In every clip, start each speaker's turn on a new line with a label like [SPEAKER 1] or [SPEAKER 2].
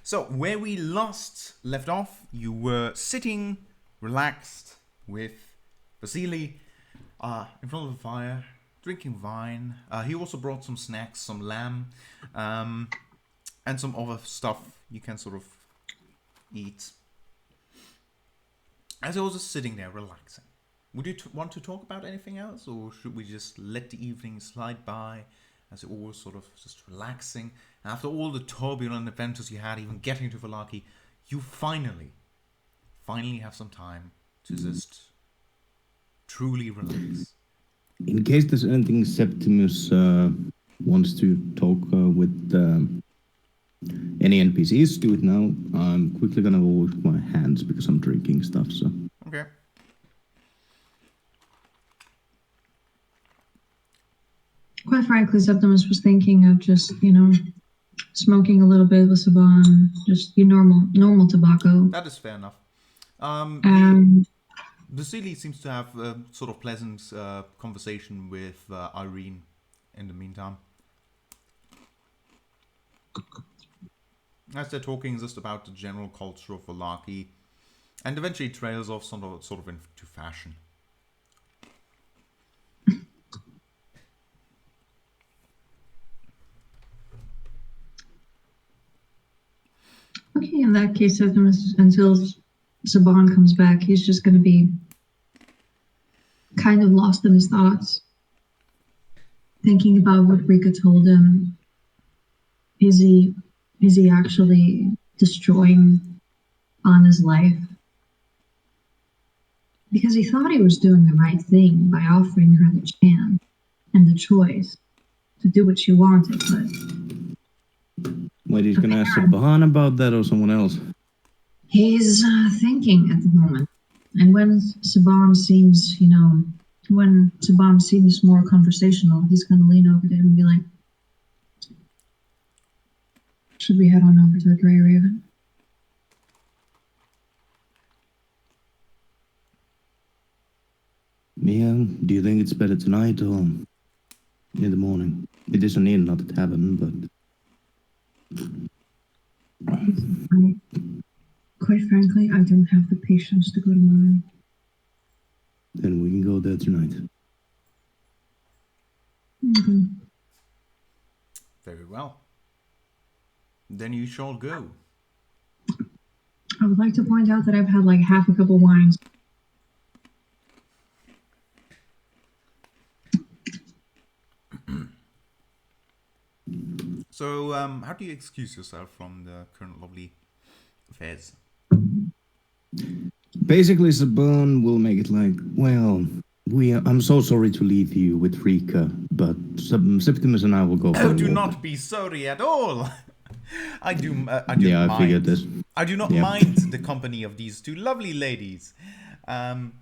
[SPEAKER 1] So, where we last left off, you were sitting, relaxed, with Vasily in front of the fire, drinking wine. He also brought some snacks, some lamb, and some other stuff you can sort of eat. As I was just sitting there, relaxing. Would you want to talk about anything else, or should we just let the evening slide by as it was sort of just relaxing? After all the turbulent adventures you had, even getting to Valaki, you finally have some time to just truly relax.
[SPEAKER 2] In case there's anything Septimus wants to talk with any NPCs, do it now. I'm quickly gonna wash my hands because I'm drinking stuff, so.
[SPEAKER 1] Okay.
[SPEAKER 3] Quite frankly, Septimus was thinking of just, smoking a little bit with Saban, just normal tobacco.
[SPEAKER 1] That is fair enough. Vasily seems to have a sort of pleasant conversation with Irene in the meantime. As they're talking just about the general culture of Valaki, and eventually trails off sort of into fashion.
[SPEAKER 3] Okay, in that case, Septimus, until Saban comes back, he's just going to be kind of lost in his thoughts, thinking about what Rika told him. Is he actually destroying Anna's life? Because he thought he was doing the right thing by offering her the chance and the choice to do what she wanted, but...
[SPEAKER 2] Wait, he's gonna ask Saban about that or someone else?
[SPEAKER 3] He's thinking at the moment. And when Saban seems, more conversational, he's gonna lean over to him and be like, should we head on over to the Grey Raven?
[SPEAKER 2] Yeah, do you think it's better tonight or in the morning? It isn't in not a tavern, but...
[SPEAKER 3] Quite frankly, I don't have the patience to go tomorrow.
[SPEAKER 2] Then we can go there tonight.
[SPEAKER 3] Mm-hmm.
[SPEAKER 1] Very well. Then you shall go.
[SPEAKER 3] I would like to point out that I've had like half a cup of wines.
[SPEAKER 1] So, how do you excuse yourself from the current lovely affairs?
[SPEAKER 2] Basically, Saban will make it like, well, I'm so sorry to leave you with Rika, but Septimus and I will go for a walk.
[SPEAKER 1] Do not be sorry at all. I do
[SPEAKER 2] yeah,
[SPEAKER 1] mind.
[SPEAKER 2] I figured this.
[SPEAKER 1] I do not mind the company of these two lovely ladies. And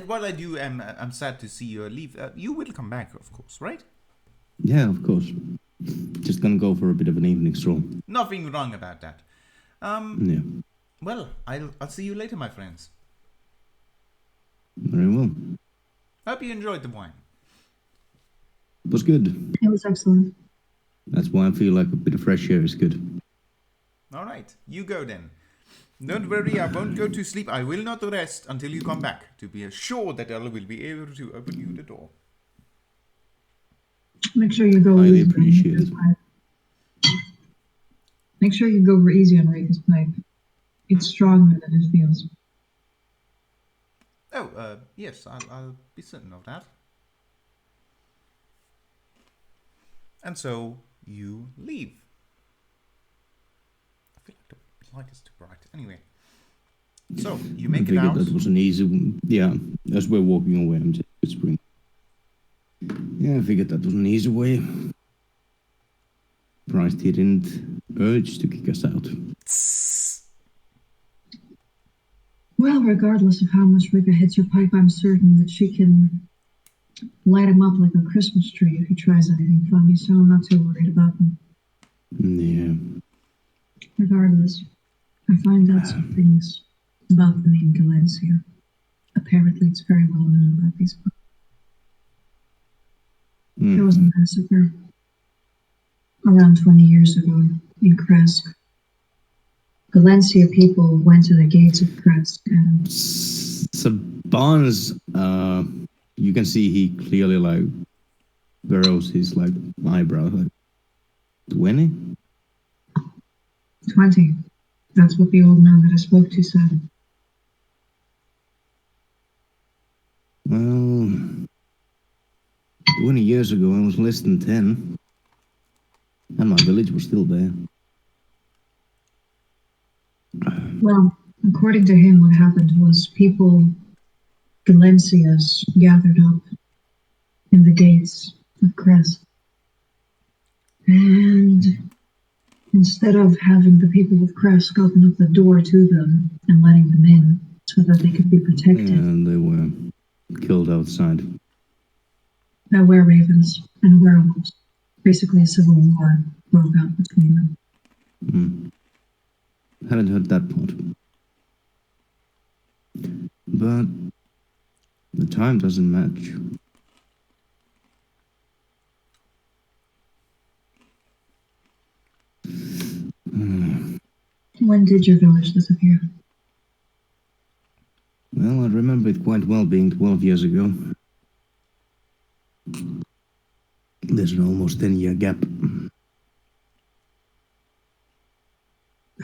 [SPEAKER 1] while I do, I'm sad to see you leave. You will come back, of course, right?
[SPEAKER 2] Yeah, of course. Just gonna go for a bit of an evening stroll.
[SPEAKER 1] Nothing wrong about that.
[SPEAKER 2] Yeah.
[SPEAKER 1] Well, I'll see you later, my friends.
[SPEAKER 2] Very well.
[SPEAKER 1] Hope you enjoyed the wine.
[SPEAKER 2] It was good.
[SPEAKER 3] It was excellent.
[SPEAKER 2] That's why I feel like a bit of fresh air is good.
[SPEAKER 1] All right, you go then. Don't worry, I won't go to sleep. I will not rest until you come back to be assured that I will be able to open you the door.
[SPEAKER 3] Make sure you go
[SPEAKER 2] Highly
[SPEAKER 3] easy.
[SPEAKER 2] appreciated.
[SPEAKER 3] Make sure you go easy on Rika's pipe. It's stronger than it feels.
[SPEAKER 1] Oh, yes, I'll be certain of that. And so you leave. I feel like the light is too bright. Anyway, so you make it out.
[SPEAKER 2] That was an easy. Yeah, as we're walking away, I'm just whispering. Yeah, I figured that was an easy way. Surprised he didn't urge to kick us out.
[SPEAKER 3] Well, regardless of how much Rika hits her pipe, I'm certain that she can light him up like a Christmas tree if he tries anything funny, so I'm not too worried about him.
[SPEAKER 2] Yeah.
[SPEAKER 3] Regardless, I find out some things about the name Galencia. Apparently, it's very well known about these books. There was a massacre around 20 years ago in Kresk. Valencia people went to the gates of Kresk and
[SPEAKER 2] Saban's, you can see he clearly like furrows his like eyebrow, like 20?
[SPEAKER 3] 20. That's what the old man that I spoke to said.
[SPEAKER 2] Well, 20 years ago I was less than 10, and my village was still there.
[SPEAKER 3] Well, according to him, what happened was people, Valencias, gathered up in the gates of Kresk. And instead of having the people of Kresk open up the door to them and letting them in so that they could be protected,
[SPEAKER 2] And they were killed outside.
[SPEAKER 3] by were-ravens and werewolves. Basically, a civil war broke out between them.
[SPEAKER 2] Hadn't heard that part. But the time doesn't match.
[SPEAKER 3] When did your village disappear?
[SPEAKER 2] Well, I remember it quite well, being 12 years ago. There's an almost 10-year gap.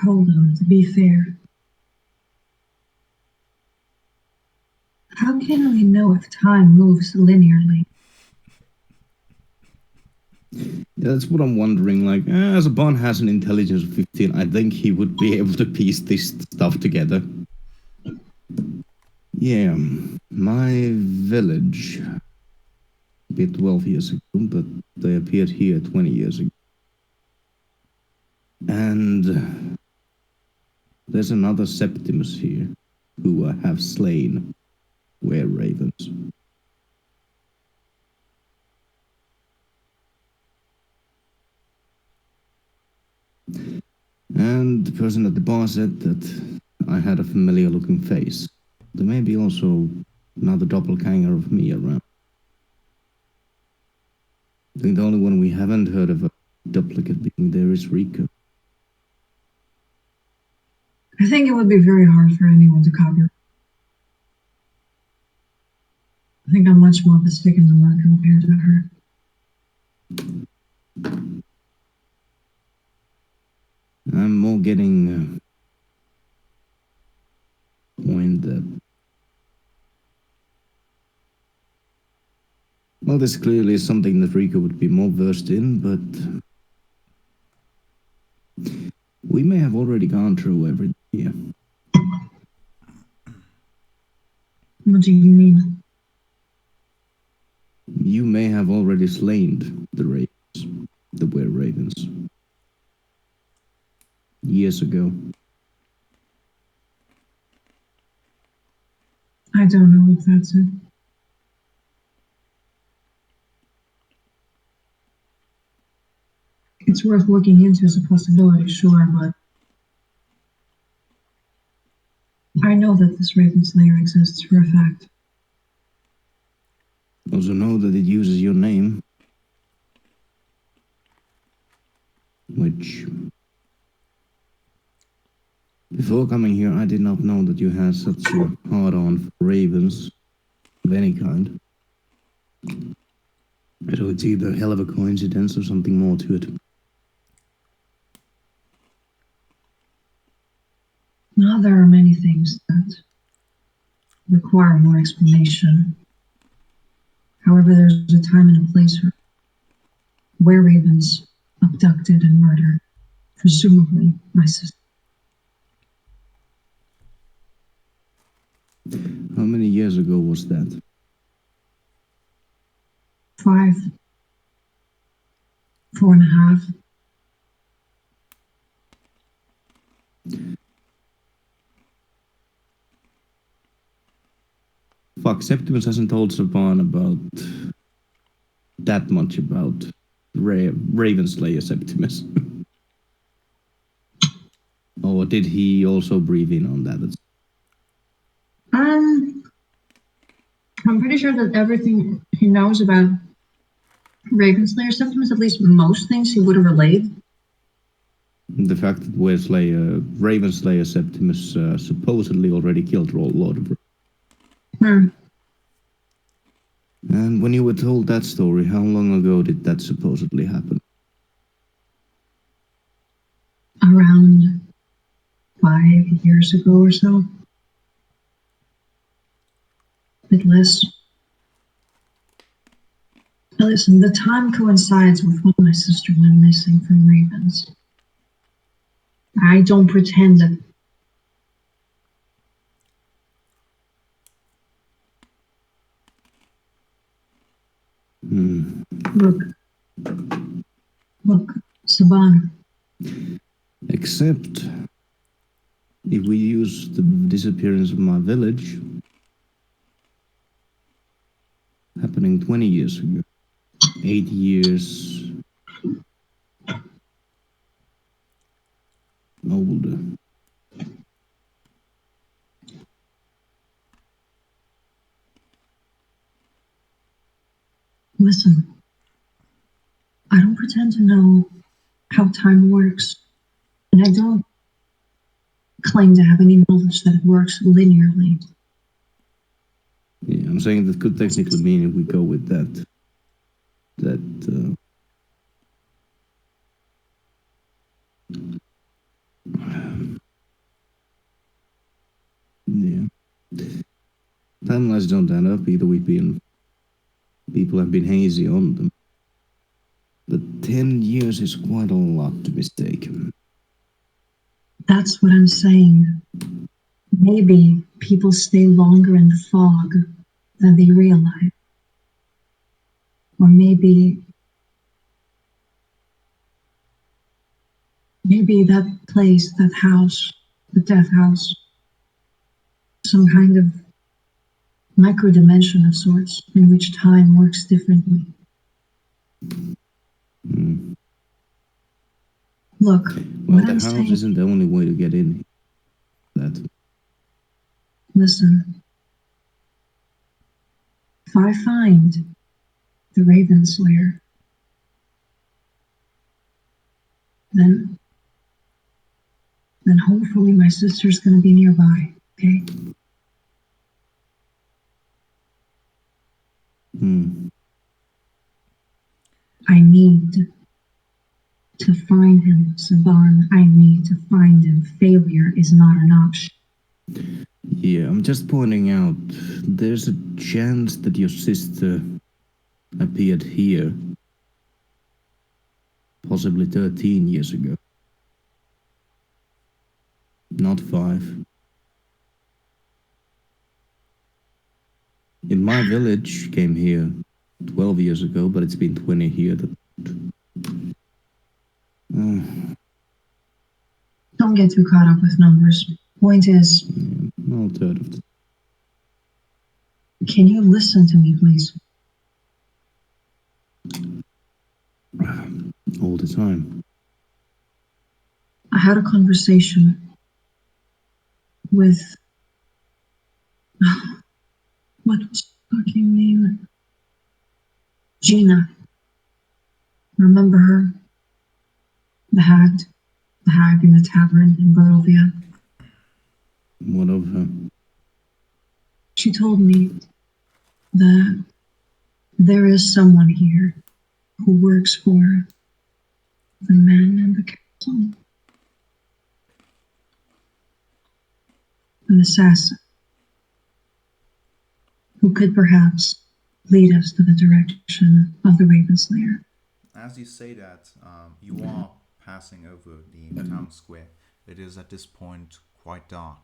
[SPEAKER 3] Hold on, to be fair. How can we know if time moves linearly?
[SPEAKER 2] Yeah, that's what I'm wondering. Like, as a Bond has an intelligence of 15, I think he would be able to piece this stuff together. Yeah, my village appeared 12 years ago, but they appeared here 20 years ago. And there's another Septimus here who have slain were-ravens. And the person at the bar said that I had a familiar looking face. There may be also another doppelganger of me around. I think the only one we haven't heard of a duplicate being there is Rika.
[SPEAKER 3] I think it would be very hard for anyone to copy. I think I'm much more of a stick in the mud compared to her.
[SPEAKER 2] I'm more getting point that, well, this clearly is something that Rika would be more versed in, but we may have already gone through everything here.
[SPEAKER 3] What do you mean?
[SPEAKER 2] You may have already slain the ravens, the were-ravens, years ago.
[SPEAKER 3] I don't know if that's it. It's worth looking into as a possibility, sure, but I know that this Raven Slayer exists for a fact.
[SPEAKER 2] Also know that it uses your name, which, before coming here, I did not know that you had such a hard-on for ravens of any kind. So it's either a hell of a coincidence or something more to it.
[SPEAKER 3] Now, there are many things that require more explanation. However, there's a time and a place for were-ravens abducted and murdered, presumably my sister.
[SPEAKER 2] How many years ago was that?
[SPEAKER 3] 5, 4.5.
[SPEAKER 2] Fuck, Septimus hasn't told Saban about that much about Raven Slayer Septimus. Or did he also breathe in on that?
[SPEAKER 3] I'm pretty sure that everything he knows about Ravenslayer Septimus, at least most things, he would have relayed.
[SPEAKER 2] The fact that Ravenslayer Septimus supposedly already killed Lord of And when you were told that story, how long ago did that supposedly happen?
[SPEAKER 3] Around 5 years ago or so. A bit less. Now listen, the time coincides with when my sister went missing from Ravens. I don't pretend that. Look, Saban.
[SPEAKER 2] Except, if we use the disappearance of my village, happening 20 years ago, 8 years older.
[SPEAKER 3] Listen, I don't pretend to know how time works, and I don't claim to have any knowledge that it works linearly.
[SPEAKER 2] Yeah, I'm saying that could technically mean if we go with that, yeah. Timelines don't add up. Either people have been hazy on them. But 10 years is quite a lot to mistake.
[SPEAKER 3] That's what I'm saying. Maybe people stay longer in the fog than they realize. Or maybe that place, that house, the death house, some kind of micro-dimension of sorts in which time works differently. Look,
[SPEAKER 2] well,
[SPEAKER 3] what
[SPEAKER 2] the
[SPEAKER 3] I'm
[SPEAKER 2] house
[SPEAKER 3] saying,
[SPEAKER 2] isn't the only way to get in.
[SPEAKER 3] Listen, if I find the Raven Slayer, then hopefully my sister's gonna be nearby, okay? I need to find him, Saban. I need to find him. Failure is not an option.
[SPEAKER 2] Yeah, I'm just pointing out, there's a chance that your sister appeared here possibly 13 years ago. Not 5. In my village, came here 12 years ago, but it's been 20 here.
[SPEAKER 3] Don't get too caught up with numbers. Point is,
[SPEAKER 2] I'll third of it.
[SPEAKER 3] Can you listen to me, please?
[SPEAKER 2] All the time.
[SPEAKER 3] I had a conversation with what was her fucking name? Gina. Remember her? The hag in the tavern in Barovia.
[SPEAKER 2] What of her?
[SPEAKER 3] She told me that there is someone here who works for the man in the castle. An assassin who could perhaps lead us to the direction of the Raven Slayer.
[SPEAKER 1] As you say that, you are passing over the town square. It is at this point quite dark,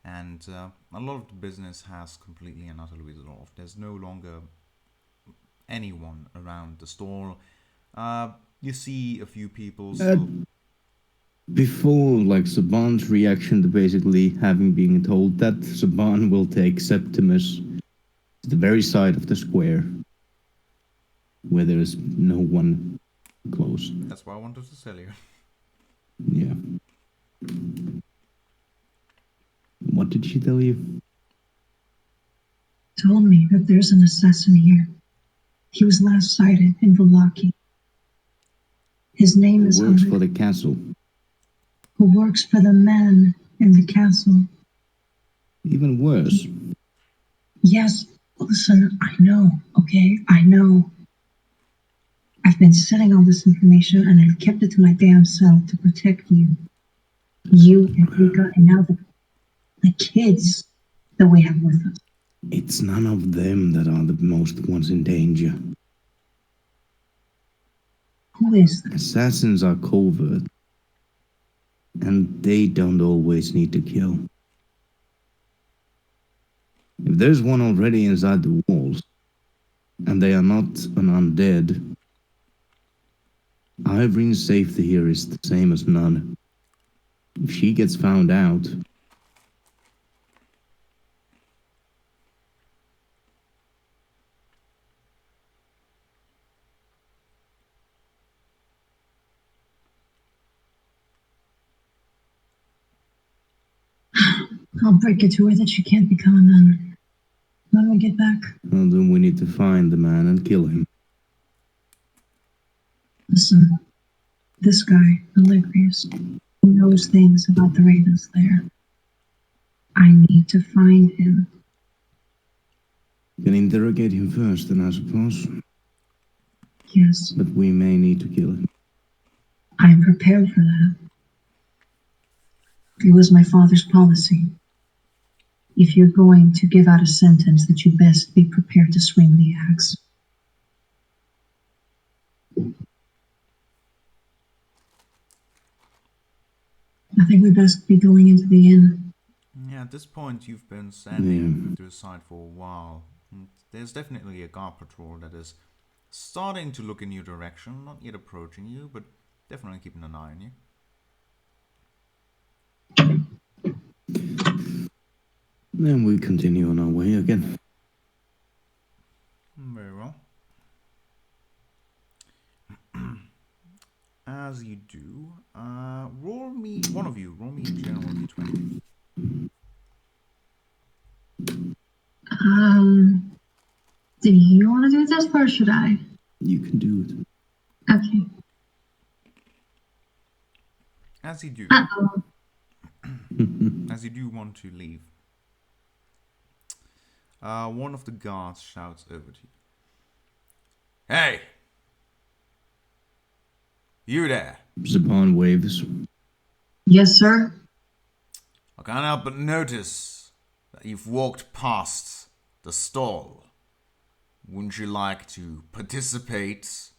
[SPEAKER 1] and a lot of the business has completely and utterly resolved. There's no longer anyone around the store. You see a few people still.
[SPEAKER 2] Before, like, Saban's reaction to basically having been told that Saban will take Septimus to the very side of the square where there is no one close.
[SPEAKER 1] That's why I wanted to tell you.
[SPEAKER 2] Yeah. What did she tell you?
[SPEAKER 3] Told me that there's an assassin here. He was last sighted in Velaki. His name is
[SPEAKER 2] Works for the castle.
[SPEAKER 3] who works for the man in the castle.
[SPEAKER 2] Even worse.
[SPEAKER 3] Yes, listen, I know, okay? I know. I've been setting all this information and I've kept it to my damn self to protect you. You and Rika and now the kids that we have with us.
[SPEAKER 2] It's none of them that are the most ones in danger.
[SPEAKER 3] Who is that?
[SPEAKER 2] Assassins are covert. And they don't always need to kill. If there's one already inside the walls, and they are not an undead, Irene's safety here is the same as none. If she gets found out,
[SPEAKER 3] I'll break it to her that she can't become a nun. When we get back,
[SPEAKER 2] well, then we need to find the man and kill him.
[SPEAKER 3] listen, this guy, Allegrius, he knows things about the Ravens there. I need to find him.
[SPEAKER 2] Can interrogate him first, then I suppose.
[SPEAKER 3] Yes,
[SPEAKER 2] But we may need to kill him.
[SPEAKER 3] I'm prepared for that. It was my father's policy. If you're going to give out a sentence, that you best be prepared to swing the axe. I think we best be going into the inn.
[SPEAKER 1] Yeah, at this point you've been standing to the side for a while. And there's definitely a guard patrol that is starting to look in your direction, not yet approaching you, but definitely keeping an eye on you.
[SPEAKER 2] Then we continue on our way again.
[SPEAKER 1] Very well. As you do, roll me a general d20.
[SPEAKER 3] Do you want to do this or should I?
[SPEAKER 2] You can do it.
[SPEAKER 3] Okay.
[SPEAKER 1] As you do,
[SPEAKER 3] Uh-oh.
[SPEAKER 1] as you do want to leave, one of the guards shouts over to you. Hey! You there!
[SPEAKER 2] Zaban waves.
[SPEAKER 3] Yes, sir.
[SPEAKER 1] I can't help but notice that you've walked past the stall. Wouldn't you like to participate?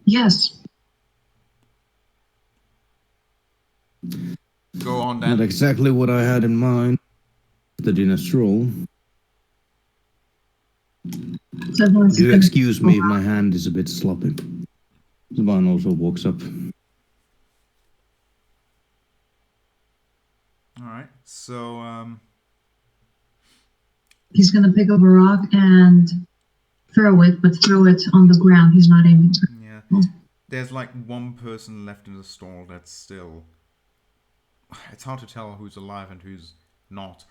[SPEAKER 3] Yes.
[SPEAKER 1] Go on
[SPEAKER 2] Not
[SPEAKER 1] then.
[SPEAKER 2] exactly what I had in mind. The dinner stroll. Do excuse me if my hand is a bit sloppy. Zaban also walks up.
[SPEAKER 1] Alright, so,
[SPEAKER 3] He's going to pick up a rock and throw it, but throw it on the ground. He's not aiming for it.
[SPEAKER 1] yeah. There's like one person left in the stall that's still... It's hard to tell who's alive and who's not.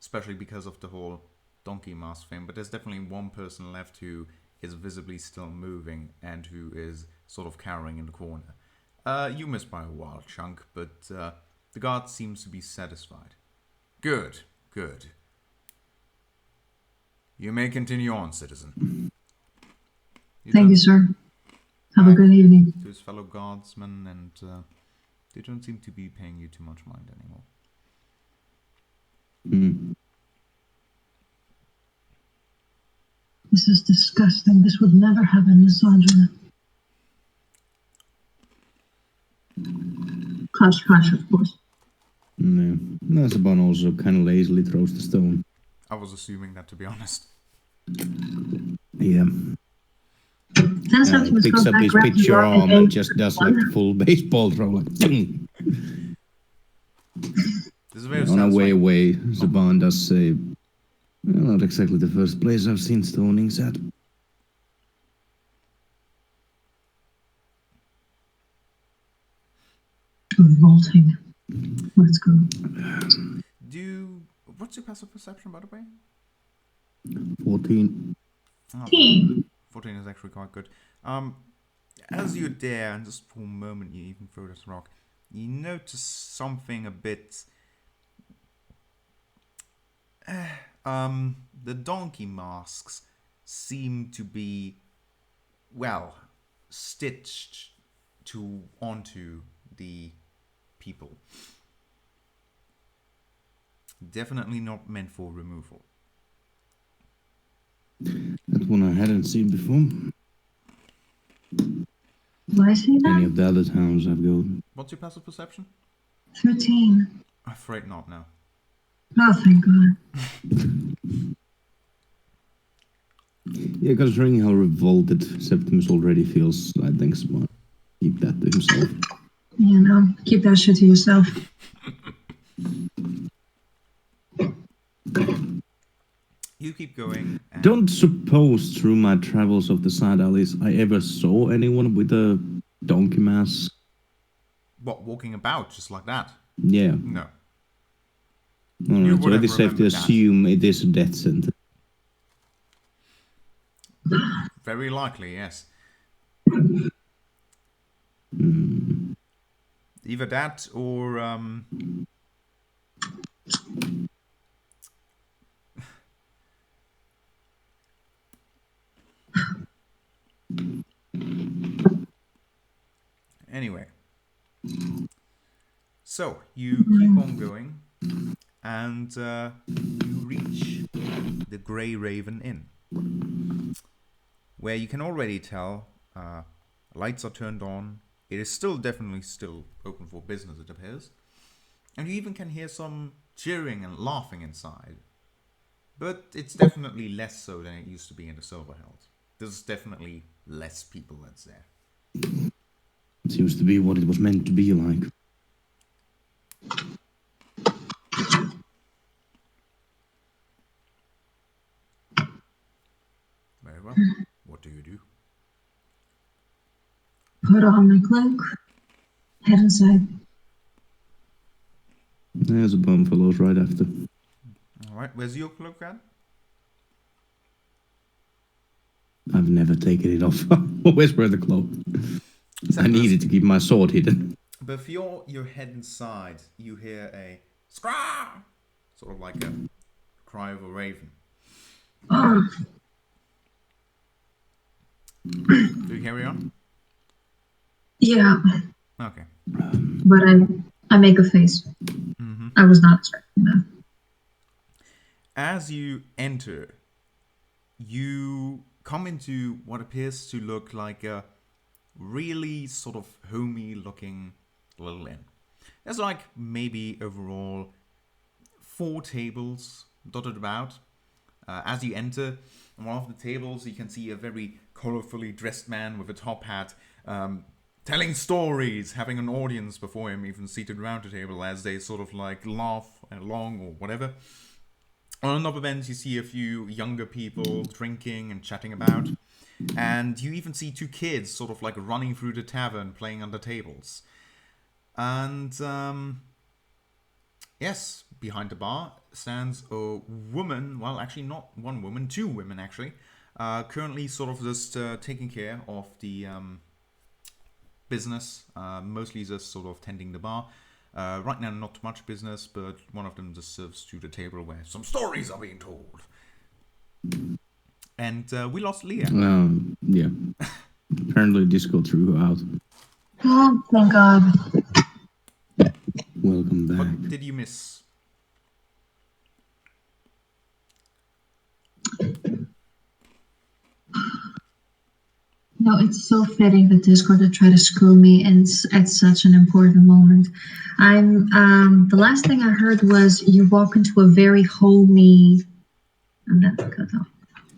[SPEAKER 1] Especially because of the whole donkey mask thing. But there's definitely one person left who is visibly still moving and who is sort of cowering in the corner. You missed by a wild chunk, but the guard seems to be satisfied. Good, good. You may continue on, citizen.
[SPEAKER 3] Thank you, sir. Have a good evening.
[SPEAKER 1] To his fellow guardsmen, and they don't seem to be paying you too much mind anymore.
[SPEAKER 3] This is disgusting. This would never happen in Sandra. Hush, hush, of course.
[SPEAKER 2] No. Zaban also kind of lazily throws the stone.
[SPEAKER 1] I was assuming that, to be honest.
[SPEAKER 2] Yeah. He picks up his picture arm and just does like the full baseball throw. Like, on our way away, Zaban does say, well, not exactly the first place I've seen stonings at.
[SPEAKER 3] Revolting. Let's go.
[SPEAKER 1] What's your passive perception, by the way?
[SPEAKER 2] 14.
[SPEAKER 1] Oh, 14 is actually quite good. As you're there, and just for a moment you even throw this rock, you notice something a bit... the donkey masks seem to be, well, stitched onto the people. Definitely not meant for removal.
[SPEAKER 2] That one I hadn't seen before.
[SPEAKER 3] Do I see
[SPEAKER 2] Any
[SPEAKER 3] that?
[SPEAKER 2] of the other towns I've gone.
[SPEAKER 1] What's your passive perception?
[SPEAKER 3] 13.
[SPEAKER 1] I'm afraid not, no.
[SPEAKER 3] Oh, thank God.
[SPEAKER 2] Yeah, considering how revolted Septimus already feels, I think Spawn keep that to himself.
[SPEAKER 3] You know, keep that shit to yourself.
[SPEAKER 1] You keep going. And
[SPEAKER 2] Don't suppose through my travels of the side alleys I ever saw anyone with a donkey mask.
[SPEAKER 1] what, walking about just like that?
[SPEAKER 2] Yeah.
[SPEAKER 1] No.
[SPEAKER 2] Alright, so
[SPEAKER 1] would
[SPEAKER 2] it
[SPEAKER 1] have
[SPEAKER 2] is safe to
[SPEAKER 1] remembered that.
[SPEAKER 2] assume it is a death sentence.
[SPEAKER 1] Very likely, yes. Either that or anyway. So you keep on going, and you reach the Grey Raven Inn, where you can already tell lights are turned on. It is definitely still open for business, it appears, and you even can hear some cheering and laughing inside. But it's definitely less so than it used to be in the Silverheld. There's definitely less people that's there.
[SPEAKER 2] Seems to be what it was meant to be like.
[SPEAKER 1] Very well. What do you do?
[SPEAKER 3] Put on my cloak. Head inside.
[SPEAKER 2] There's a bum follows right after.
[SPEAKER 1] Alright, where's your cloak at?
[SPEAKER 2] I've never taken it off. Always wear the cloak. I needed to keep my sword hidden.
[SPEAKER 1] Before you head inside, you hear a scraw! Sort of like a cry of a raven. Do you carry on?
[SPEAKER 3] Yeah,
[SPEAKER 1] Okay.
[SPEAKER 3] but I make a face. I was not expecting that.
[SPEAKER 1] As you enter, you come into what appears to look like a really sort of homey looking little inn. There's like maybe overall 4 tables dotted about. As you enter, on one of the tables you can see a very colorfully dressed man with a top hat telling stories, having an audience before him even seated around the table as they sort of like laugh along or whatever. On another bench, you see a few younger people drinking and chatting about. And you even see 2 kids sort of like running through the tavern, playing under tables. And, yes, behind the bar stands a woman. Well, actually not one woman, 2 women actually. Currently sort of just taking care of the business. Mostly just sort of tending the bar. Right now, not much business, but one of them just serves to the table where some stories are being told. And we lost Leah.
[SPEAKER 2] Yeah. Apparently Discord threw her out.
[SPEAKER 3] Oh, thank God.
[SPEAKER 2] Welcome back.
[SPEAKER 1] What did you miss?
[SPEAKER 3] No, it's so fitting that Discord would try to screw me and at such an important moment. The last thing I heard was you walk into a very homey. I'm not cut off.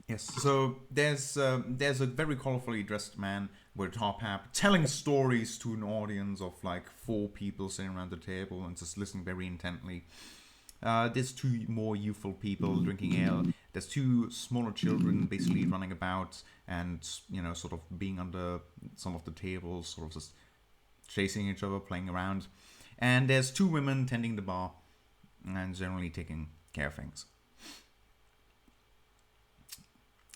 [SPEAKER 1] Yes, so there's a very colorfully dressed man with a top hat telling stories to an audience of like 4 people sitting around the table and just listening very intently. There's 2 more youthful people drinking ale. There's 2 smaller children basically running about and, you know, sort of being under some of the tables, sort of just chasing each other, playing around. And there's 2 women tending the bar and generally taking care of things.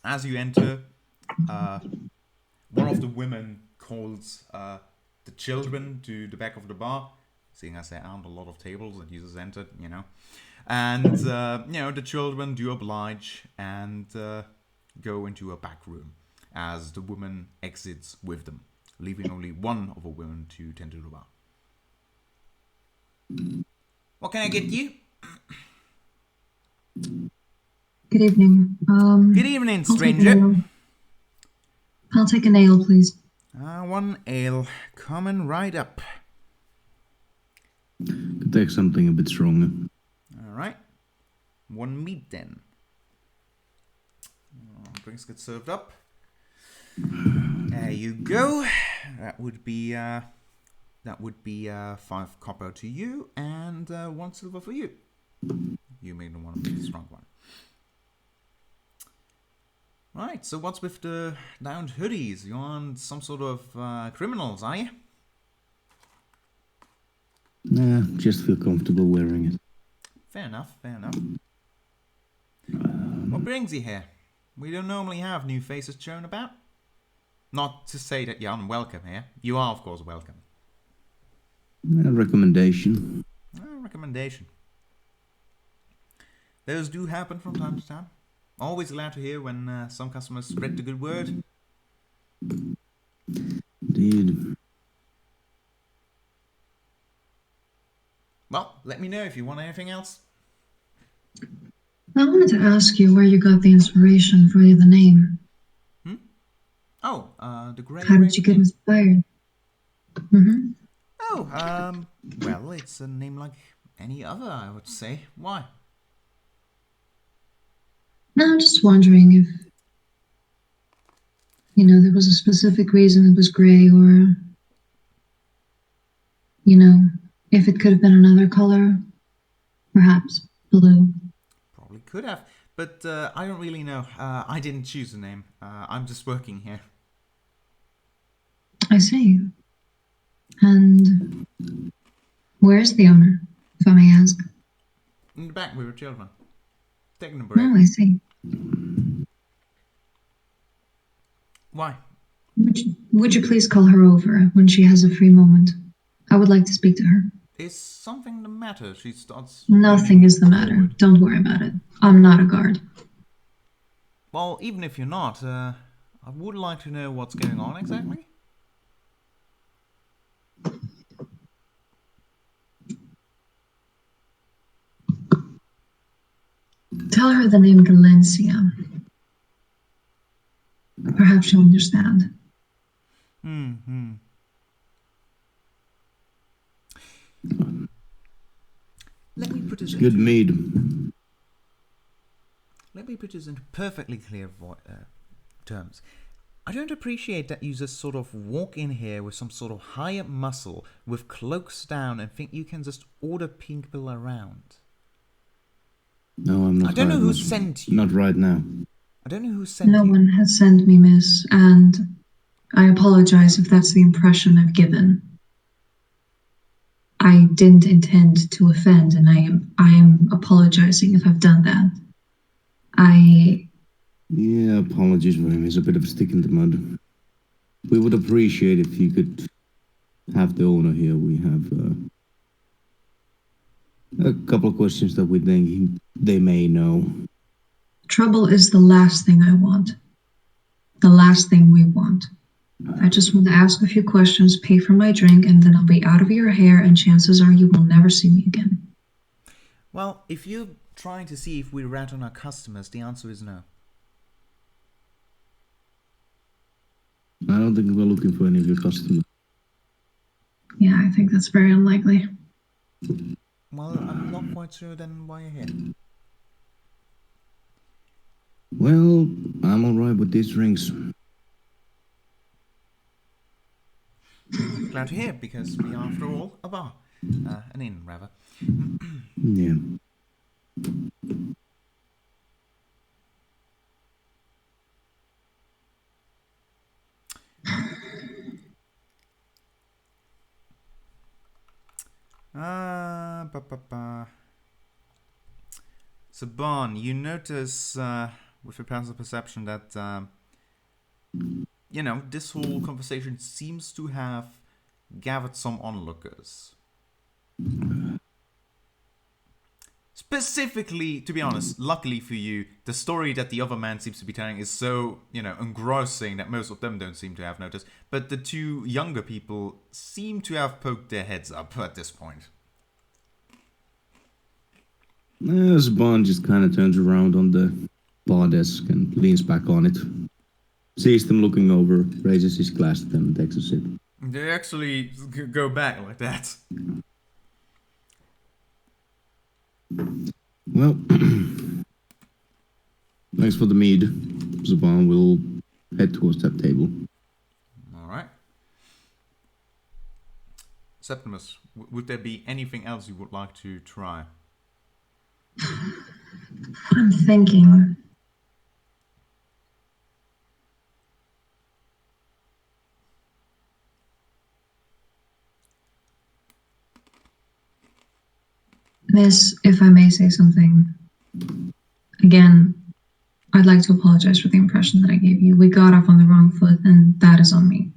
[SPEAKER 1] As you enter, one of the women calls the children to the back of the bar, seeing as there aren't a lot of tables that users entered, you know. And, the children do oblige and go into a back room as the woman exits with them, leaving only one of the women to tend to the bar. What can I get you?
[SPEAKER 3] Good evening.
[SPEAKER 1] Good evening,
[SPEAKER 3] I'll take an
[SPEAKER 1] stranger.
[SPEAKER 3] ale. I'll take an ale, please.
[SPEAKER 1] One ale, coming right up.
[SPEAKER 2] Could take something a bit stronger.
[SPEAKER 1] All right. One meat then. Drinks get served up. There you go. That would be 5 copper to you and 1 silver for you. You may not want to make the strong one. Right. So what's with the downed hoodies? You aren't some sort of criminals, are you?
[SPEAKER 2] Nah, just feel comfortable wearing it.
[SPEAKER 1] Fair enough. Fair enough. What brings you here? We don't normally have new faces shown about. Not to say that you're unwelcome here. You are, of course, welcome.
[SPEAKER 2] A recommendation.
[SPEAKER 1] Recommendation. Those do happen from time to time. Always glad to hear when some customers spread the good word.
[SPEAKER 2] Indeed.
[SPEAKER 1] Well, let me know if you want anything else.
[SPEAKER 3] I wanted to ask you where you got the inspiration for the name.
[SPEAKER 1] Oh, the grey.
[SPEAKER 3] How did you get inspired? Mm-hmm.
[SPEAKER 1] Oh, well, it's a name like any other, I would say. Why?
[SPEAKER 3] No, I'm just wondering if, there was a specific reason it was gray or, if it could have been another color, perhaps blue.
[SPEAKER 1] Probably could have, but I don't really know. I didn't choose the name. I'm just working here.
[SPEAKER 3] I see. And where's the owner, if I may ask?
[SPEAKER 1] In the back with her children. Taking a break.
[SPEAKER 3] Oh, I see.
[SPEAKER 1] Why?
[SPEAKER 3] Would you please call her over when she has a free moment? I would like to speak to her.
[SPEAKER 1] Is something the matter? She starts...
[SPEAKER 3] Nothing is the matter.
[SPEAKER 1] Forward.
[SPEAKER 3] Don't worry about it. I'm not a guard.
[SPEAKER 1] Well, even if you're not, I would like to know what's going on exactly.
[SPEAKER 3] Tell her the name Galencia. Perhaps she'll understand.
[SPEAKER 1] Let me put this
[SPEAKER 2] Good mead.
[SPEAKER 1] Let me put this into perfectly clear terms. I don't appreciate that you just sort of walk in here with some sort of higher muscle, with cloaks down, and think you can just order people around.
[SPEAKER 2] No, I'm not.
[SPEAKER 1] I don't know who sent you.
[SPEAKER 2] Not right now.
[SPEAKER 1] I don't know who sent you.
[SPEAKER 3] No one has sent me, miss, and I apologize if that's the impression I've given. I didn't intend to offend, and I am apologizing if I've done that.
[SPEAKER 2] Yeah, apologies for him. He's a bit of a stick in the mud. We would appreciate if you could have the owner here. We have a couple of questions that we think they may know.
[SPEAKER 3] Trouble is the last thing I want. The last thing we want. I just want to ask a few questions, pay for my drink, and then I'll be out of your hair, and chances are you will never see me again.
[SPEAKER 1] Well, if you're trying to see if we rat on our customers, the answer is no.
[SPEAKER 2] I don't think we're looking for any of your customers.
[SPEAKER 3] Yeah, I think that's very unlikely.
[SPEAKER 1] Well, I'm not quite sure then why you're here.
[SPEAKER 2] Well, I'm alright with these drinks.
[SPEAKER 1] Glad to hear, because we are, after all, a bar. An inn, rather.
[SPEAKER 2] Yeah.
[SPEAKER 1] So, Bon, you notice with your passive perception that you know, this whole conversation seems to have gathered some onlookers. Specifically, to be honest, luckily for you, the story that the other man seems to be telling is so, you know, engrossing that most of them don't seem to have noticed. But the two younger people seem to have poked their heads up at this point.
[SPEAKER 2] Saban just kind of turns around on the bar desk and leans back on it. Sees them looking over, raises his glass to them and takes a sip.
[SPEAKER 1] They actually go back like that.
[SPEAKER 2] Well, thanks for the mead. Saban will head towards that table.
[SPEAKER 1] Alright. Septimus, would there be anything else you would like to try?
[SPEAKER 3] I'm thinking. Miss, if I may say something, again, I'd like to apologize for the impression that I gave you. We got off on the wrong foot, and that is on me.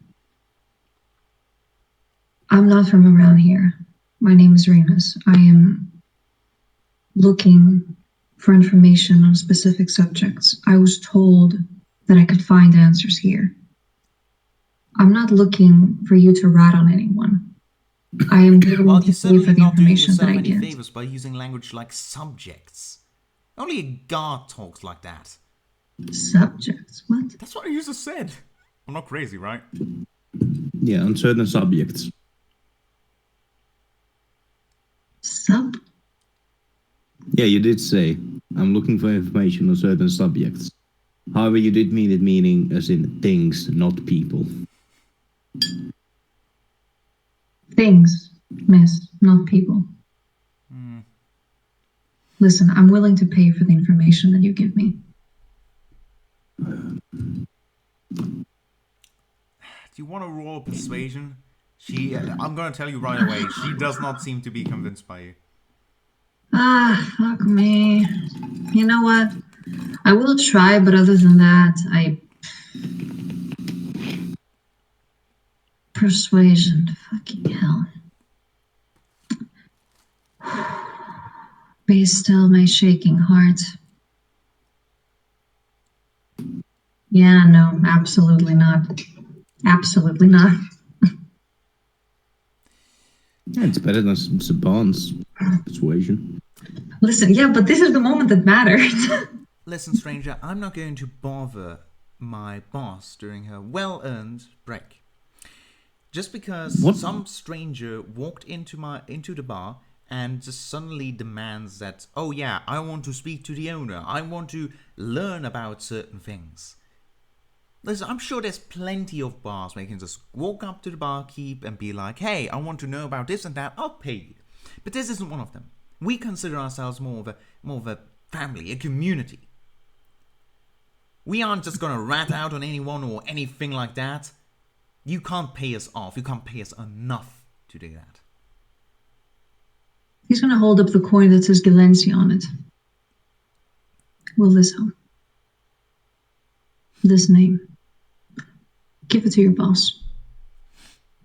[SPEAKER 3] I'm not from around here. My name is Remus. I am looking for information on specific subjects. I was told that I could find answers here. I'm not looking for you to rat on anyone. I am willing
[SPEAKER 1] Well,
[SPEAKER 3] to
[SPEAKER 1] you're
[SPEAKER 3] pay
[SPEAKER 1] certainly
[SPEAKER 3] for the
[SPEAKER 1] not doing
[SPEAKER 3] information that
[SPEAKER 1] yourself
[SPEAKER 3] I
[SPEAKER 1] any
[SPEAKER 3] get.
[SPEAKER 1] favors by using language like subjects. Only a guard talks like that.
[SPEAKER 3] Subjects? What?
[SPEAKER 1] That's what I just said. I'm not crazy, right?
[SPEAKER 2] Yeah, on certain subjects.
[SPEAKER 3] Sub?
[SPEAKER 2] Yeah, you did say, I'm looking for information on certain subjects. However, you did mean it meaning as in things, not people.
[SPEAKER 3] Things, miss, not people. Listen, I'm willing to pay for the information that you give me.
[SPEAKER 1] Do you want to roll persuasion? I'm gonna tell you right away, she does not seem to be convinced by you.
[SPEAKER 3] Ah, fuck me. You know what? I will try, but other than that, Persuasion, fucking hell. Be still, my shaking heart. Yeah, no, absolutely not. Absolutely not.
[SPEAKER 2] Yeah, it's better than Saban's persuasion.
[SPEAKER 3] Listen, yeah, but this is the moment that matters.
[SPEAKER 1] Listen, stranger, I'm not going to bother my boss during her well-earned break. Just because some stranger walked into the bar and just suddenly demands that, oh yeah, I want to speak to the owner. I want to learn about certain things. Listen, I'm sure there's plenty of bars where you can just walk up to the barkeep and be like, hey, I want to know about this and that. I'll pay you. But this isn't one of them. We consider ourselves more of a family, a community. We aren't just gonna rat out on anyone or anything like that. You can't pay us off. You can't pay us enough to do that.
[SPEAKER 3] He's gonna hold up the coin that says Galensi on it. Will this help? This name. Give it to your boss.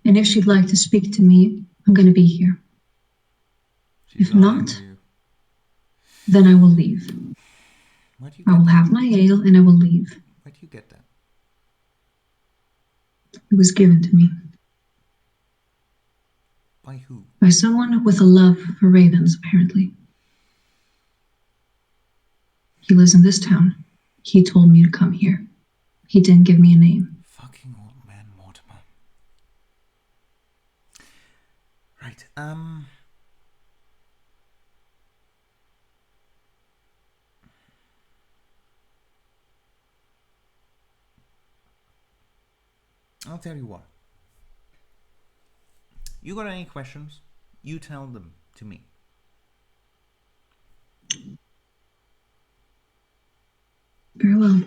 [SPEAKER 3] And if she'd like to speak to me, I'm gonna be here. If not, then I will leave. I will have my ale and I will leave.
[SPEAKER 1] Where do you get that?
[SPEAKER 3] It was given to me.
[SPEAKER 1] By who?
[SPEAKER 3] By someone with a love for ravens, apparently. He lives in this town. He told me to come here. He didn't give me a name.
[SPEAKER 1] Fucking old man Mortimer. Right, I'll tell you what. You got any questions? You tell them to me.
[SPEAKER 3] Very well.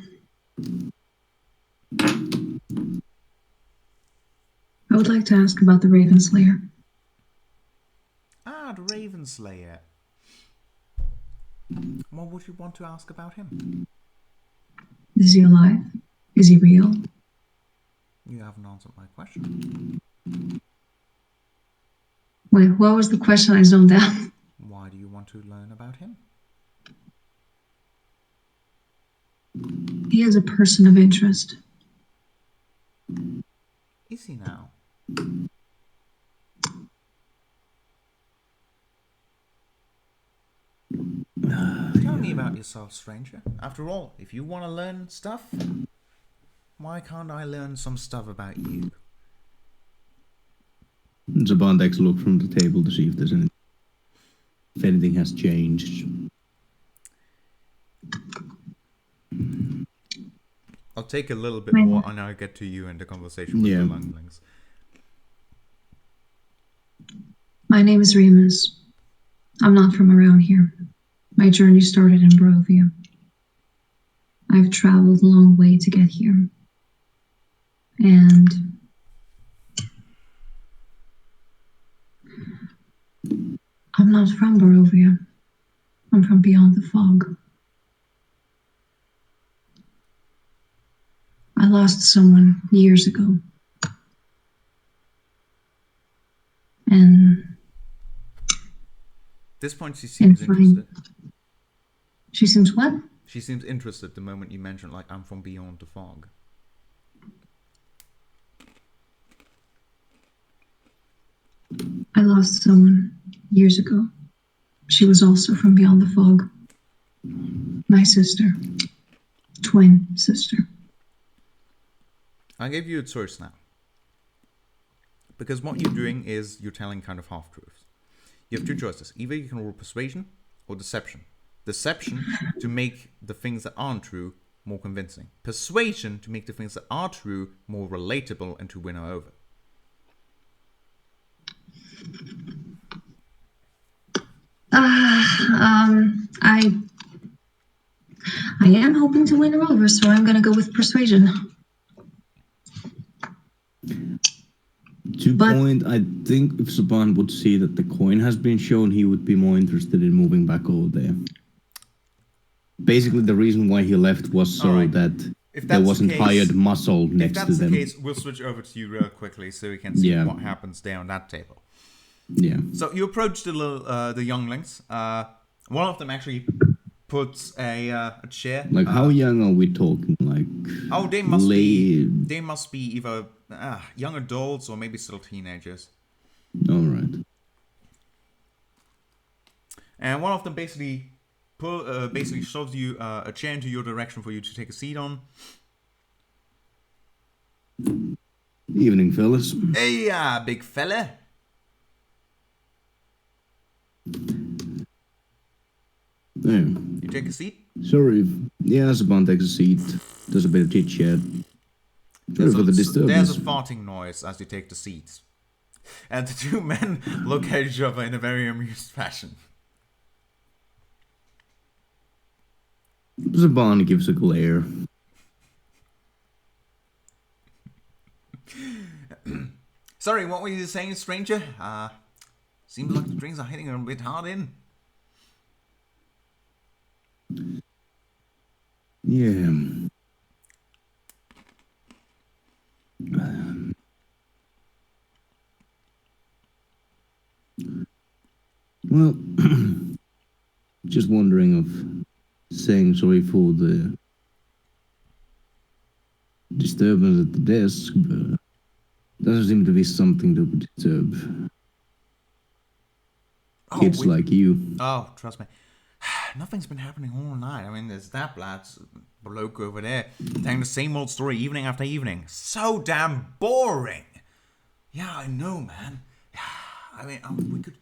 [SPEAKER 3] I would like to ask about the Raven Slayer.
[SPEAKER 1] Ah, the Raven Slayer. What would you want to ask about him?
[SPEAKER 3] Is he alive? Is he real?
[SPEAKER 1] You haven't answered my question.
[SPEAKER 3] Wait, what was the question? I zoned out.
[SPEAKER 1] Why do you want to learn about him?
[SPEAKER 3] He is a person of interest.
[SPEAKER 1] Is he now? Tell me about yourself, stranger. After all, if you want to learn stuff, why can't I learn some stuff about you?
[SPEAKER 2] Zaban takes a look from the table to see if if anything has changed.
[SPEAKER 1] I'll take a little bit more and I'll get to you in the conversation with the younglings.
[SPEAKER 3] My name is Remus. I'm not from around here. My journey started in Barovia. I've traveled a long way to get here. And I'm not from Barovia. I'm from beyond the fog. I lost someone years ago. And
[SPEAKER 1] at this point, she seems interested.
[SPEAKER 3] She seems what?
[SPEAKER 1] She seems interested the moment you mentioned, like, I'm from beyond the fog.
[SPEAKER 3] I lost someone years ago. She was also from beyond the fog. My sister. Twin sister.
[SPEAKER 1] I gave you a choice now. Because what you're doing is you're telling kind of half-truths. You have two choices. Either you can roll persuasion or deception. Deception to make the things that aren't true more convincing. Persuasion to make the things that are true more relatable and to win her over.
[SPEAKER 3] I am hoping to win her over, so I'm going to go with persuasion.
[SPEAKER 2] Point, I think if Saban would see that the coin has been shown, he would be more interested in moving back over there. Basically, the reason why he left was so that there wasn't hired muscle next to them. If that's the case,
[SPEAKER 1] we'll switch over to you real quickly so we can see what happens there on that table.
[SPEAKER 2] Yeah.
[SPEAKER 1] So you approach the younglings. One of them actually puts a chair.
[SPEAKER 2] Like, how young are we talking? Like,
[SPEAKER 1] they must be either young adults or maybe still teenagers.
[SPEAKER 2] All right.
[SPEAKER 1] And one of them basically shoves you a chair into your direction for you to take a seat on.
[SPEAKER 2] Evening, fellas.
[SPEAKER 1] Hey, big fella.
[SPEAKER 2] Yeah.
[SPEAKER 1] You take a seat?
[SPEAKER 2] Sorry. Yeah, Saban takes a seat. Does a bit of chit chat. Sorry for the disturbance.
[SPEAKER 1] There's a farting noise as you take the seats. And the two men look at each other in a very amused fashion.
[SPEAKER 2] Saban gives a glare.
[SPEAKER 1] Sorry, what were you saying, stranger? Seems like the drinks are hitting a bit hard in.
[SPEAKER 2] Yeah. Well, just wondering of saying sorry for the disturbance at the desk, but doesn't seem to be something that would disturb kids like you.
[SPEAKER 1] Oh, trust me. Nothing's been happening all night. I mean, there's that bloke over there telling the same old story evening after evening. So damn boring. Yeah, I know, man. I mean, we could,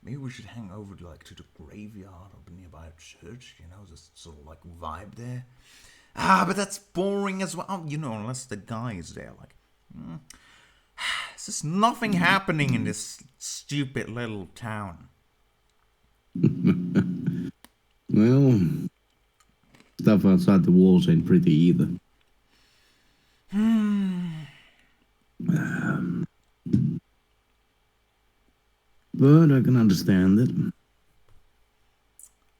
[SPEAKER 1] maybe we should hang over to the graveyard or nearby a church, this sort of like vibe there. But that's boring as well, unless the guy is there, there's just nothing happening in this stupid little town.
[SPEAKER 2] Well, stuff outside the walls ain't pretty either. But I can understand it.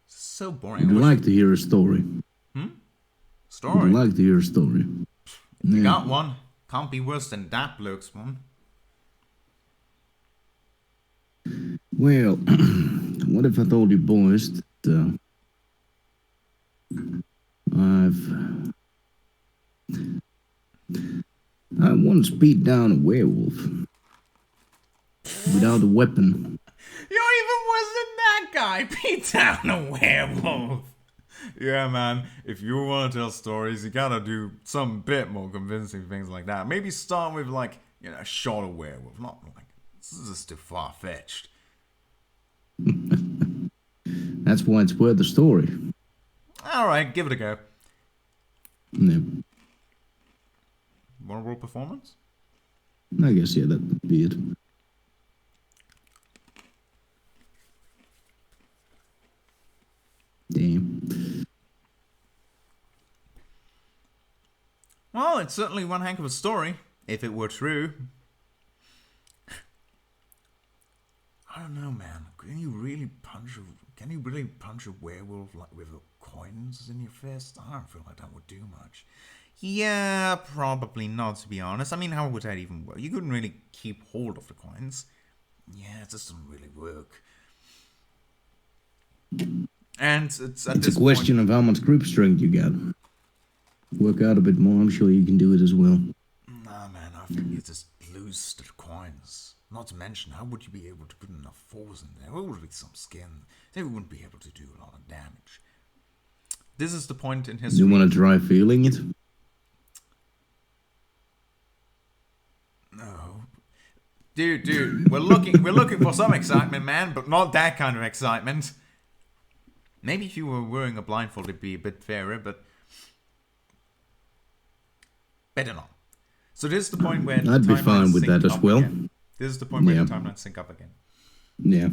[SPEAKER 1] So boring.
[SPEAKER 2] I'd like to hear a story.
[SPEAKER 1] Story?
[SPEAKER 2] I'd like to hear a story.
[SPEAKER 1] You got one? Can't be worse than that looks, man.
[SPEAKER 2] Well, what if I told you boys that I once beat down a werewolf without a weapon.
[SPEAKER 1] You're even worse than that guy. Beat down a werewolf. Yeah, man. If you want to tell stories, you gotta do some bit more convincing things like that. Maybe start with like, shot a werewolf. Not like this is just too far fetched.
[SPEAKER 2] That's why it's worth the story.
[SPEAKER 1] All right, give it a go.
[SPEAKER 2] Yeah.
[SPEAKER 1] Want a roll performance?
[SPEAKER 2] I guess, yeah, that would be it. Damn.
[SPEAKER 1] Well, it's certainly one heck of a story, if it were true. I don't know, man. Can you really punch a werewolf like with coins in your fist? I don't feel like that would do much. Yeah, probably not, to be honest. I mean, how would that even work? You couldn't really keep hold of the coins. Yeah, it just doesn't really work. And it's
[SPEAKER 2] a question of how much grip strength you got. Work out a bit more, I'm sure you can do it as well.
[SPEAKER 1] Nah, man, I think you just lose the coins. Not to mention, how would you be able to put enough force in there? There would be some skin. They wouldn't be able to do a lot of damage. This is the point in history.
[SPEAKER 2] You want to try feeling it?
[SPEAKER 1] No. Dude, we're looking for some excitement, man, but not that kind of excitement. Maybe if you were wearing a blindfold, it'd be a bit fairer, but better not. So this is the point where
[SPEAKER 2] I'd be fine with that as well.
[SPEAKER 1] Again. This is the point where the timelines sync up again.
[SPEAKER 2] Yeah.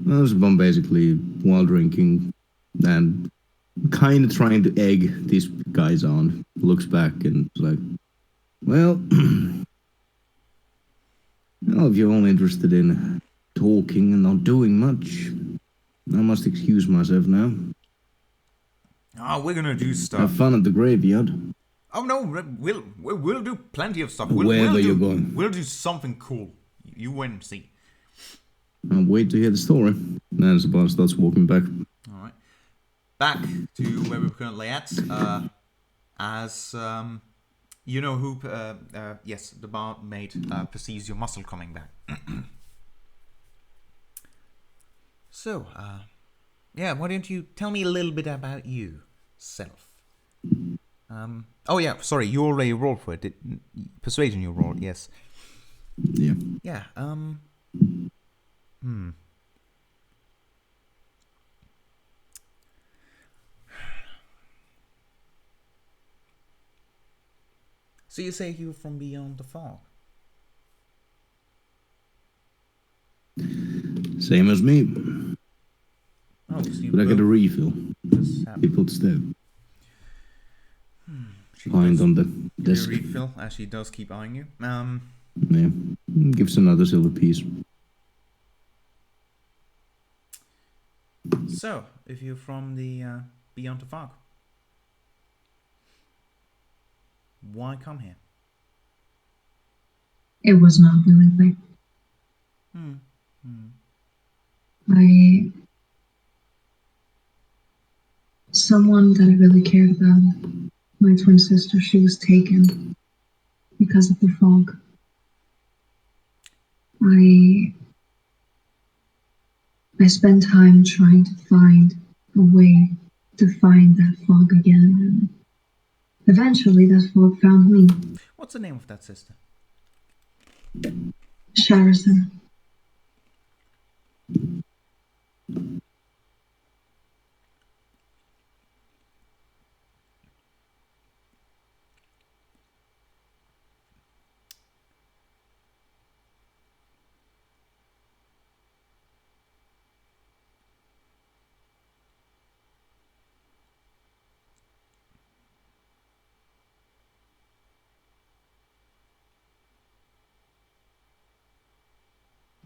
[SPEAKER 2] Well, Saban basically, while drinking and kind of trying to egg these guys on, looks back and is like, well, if you're only interested in talking and not doing much, I must excuse myself now.
[SPEAKER 1] We're gonna do stuff.
[SPEAKER 2] Have fun at the graveyard.
[SPEAKER 1] Oh no, we'll do plenty of stuff.
[SPEAKER 2] Wherever you're going.
[SPEAKER 1] We'll do something cool. You wait and see.
[SPEAKER 2] I'll wait to hear the story. Then Saban starts walking back.
[SPEAKER 1] All right. Back to where we're currently at. As you know who? Yes, the barmaid perceives your muscle coming back. So, yeah, why don't you tell me a little bit about you, self? Oh yeah, sorry, you already rolled for it. Persuasion you rolled, yes.
[SPEAKER 2] Yeah.
[SPEAKER 1] Yeah, So you say you're from beyond the fog?
[SPEAKER 2] Same as me.
[SPEAKER 1] Oh, so you
[SPEAKER 2] But I get a refill. People to step. Behind on the desk.
[SPEAKER 1] Refill as she does keep eyeing you.
[SPEAKER 2] Yeah. Gives another silver piece.
[SPEAKER 1] So, if you're from the beyond the fog, why come here?
[SPEAKER 3] It was not willingly. Someone that I really cared about, my twin sister, she was taken because of the fog. I spent time trying to find a way to find that fog again, and eventually that fog found me.
[SPEAKER 1] What's the name of that sister?
[SPEAKER 3] Sharrison.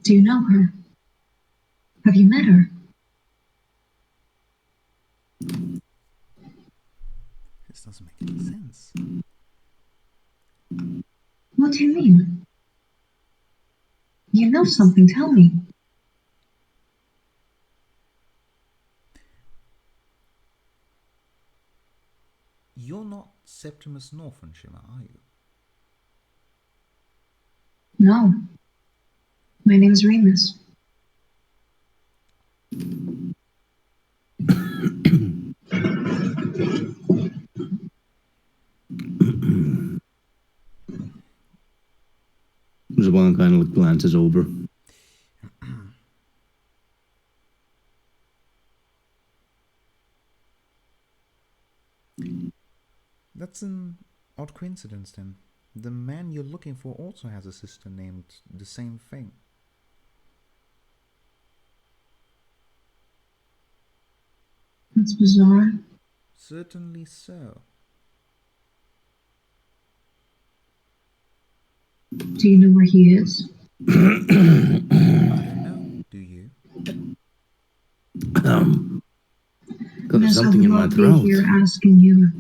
[SPEAKER 3] Do you know her? Have you met her?
[SPEAKER 1] This doesn't make any sense.
[SPEAKER 3] What do you mean? You know something, tell me.
[SPEAKER 1] You're not Septimus Northanger, are you?
[SPEAKER 3] No. My name's Remus.
[SPEAKER 2] Zaban kind of glances over.
[SPEAKER 1] That's an odd coincidence then. The man you're looking for also has a sister named the same thing.
[SPEAKER 3] That's bizarre.
[SPEAKER 1] Certainly so.
[SPEAKER 3] Do you know where he is?
[SPEAKER 1] I don't know, do you?
[SPEAKER 2] Got
[SPEAKER 3] Miss, I
[SPEAKER 2] something
[SPEAKER 3] would
[SPEAKER 2] in my
[SPEAKER 3] not be
[SPEAKER 2] throat.
[SPEAKER 3] here asking you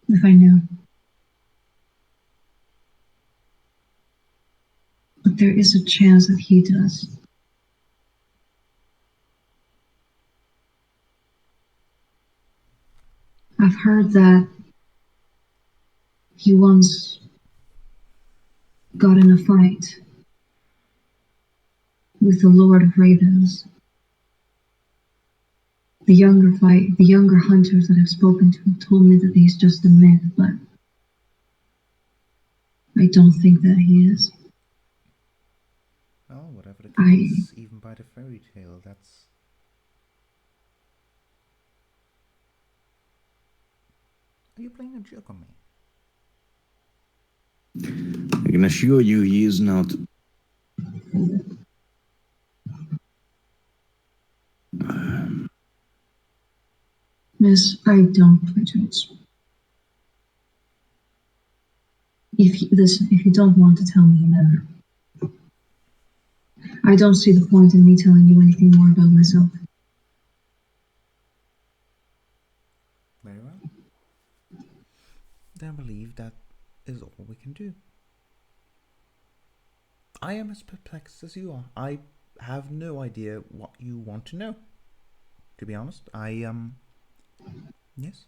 [SPEAKER 3] if I knew. But there is a chance that he does. I've heard that he once got in a fight with the Lord of Ravens. The younger hunters that I've spoken to have told me that he's just a myth, but I don't think that he is.
[SPEAKER 1] Oh, whatever the case, even by the fairy tale, that's... Are you playing a joke on me?
[SPEAKER 2] I can assure you he is not.
[SPEAKER 3] Miss, I don't play jokes. If you don't want to tell me, then I don't see the point in me telling you anything more about myself.
[SPEAKER 1] Very well. Then I believe that is all we can do. I am as perplexed as you are. I have no idea what you want to know. To be honest, yes.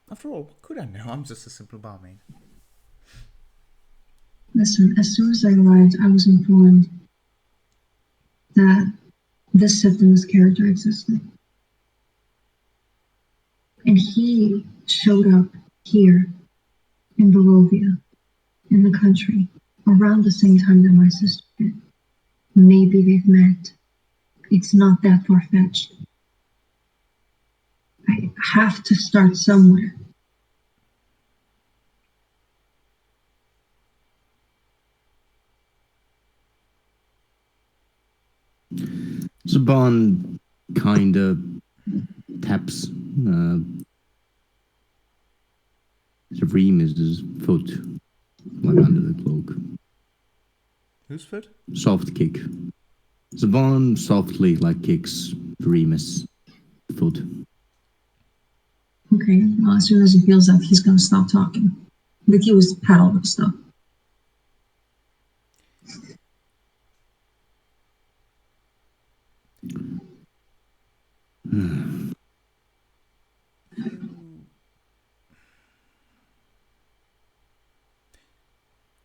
[SPEAKER 1] After all, what could I know? I'm just a simple barmaid.
[SPEAKER 3] Listen, as soon as I arrived, I was informed that this Septimus character existed. And he showed up here in Barovia, in the country, around the same time that my sister did. Maybe they've met. It's not that far-fetched. I have to start somewhere.
[SPEAKER 2] Zaban kinda taps Remus's foot, like under the cloak.
[SPEAKER 1] Whose foot?
[SPEAKER 2] Soft kick. Zaban softly kicks Remus' foot.
[SPEAKER 3] Okay, well, as soon as he feels that, he's gonna stop talking. The key was pat all the stuff.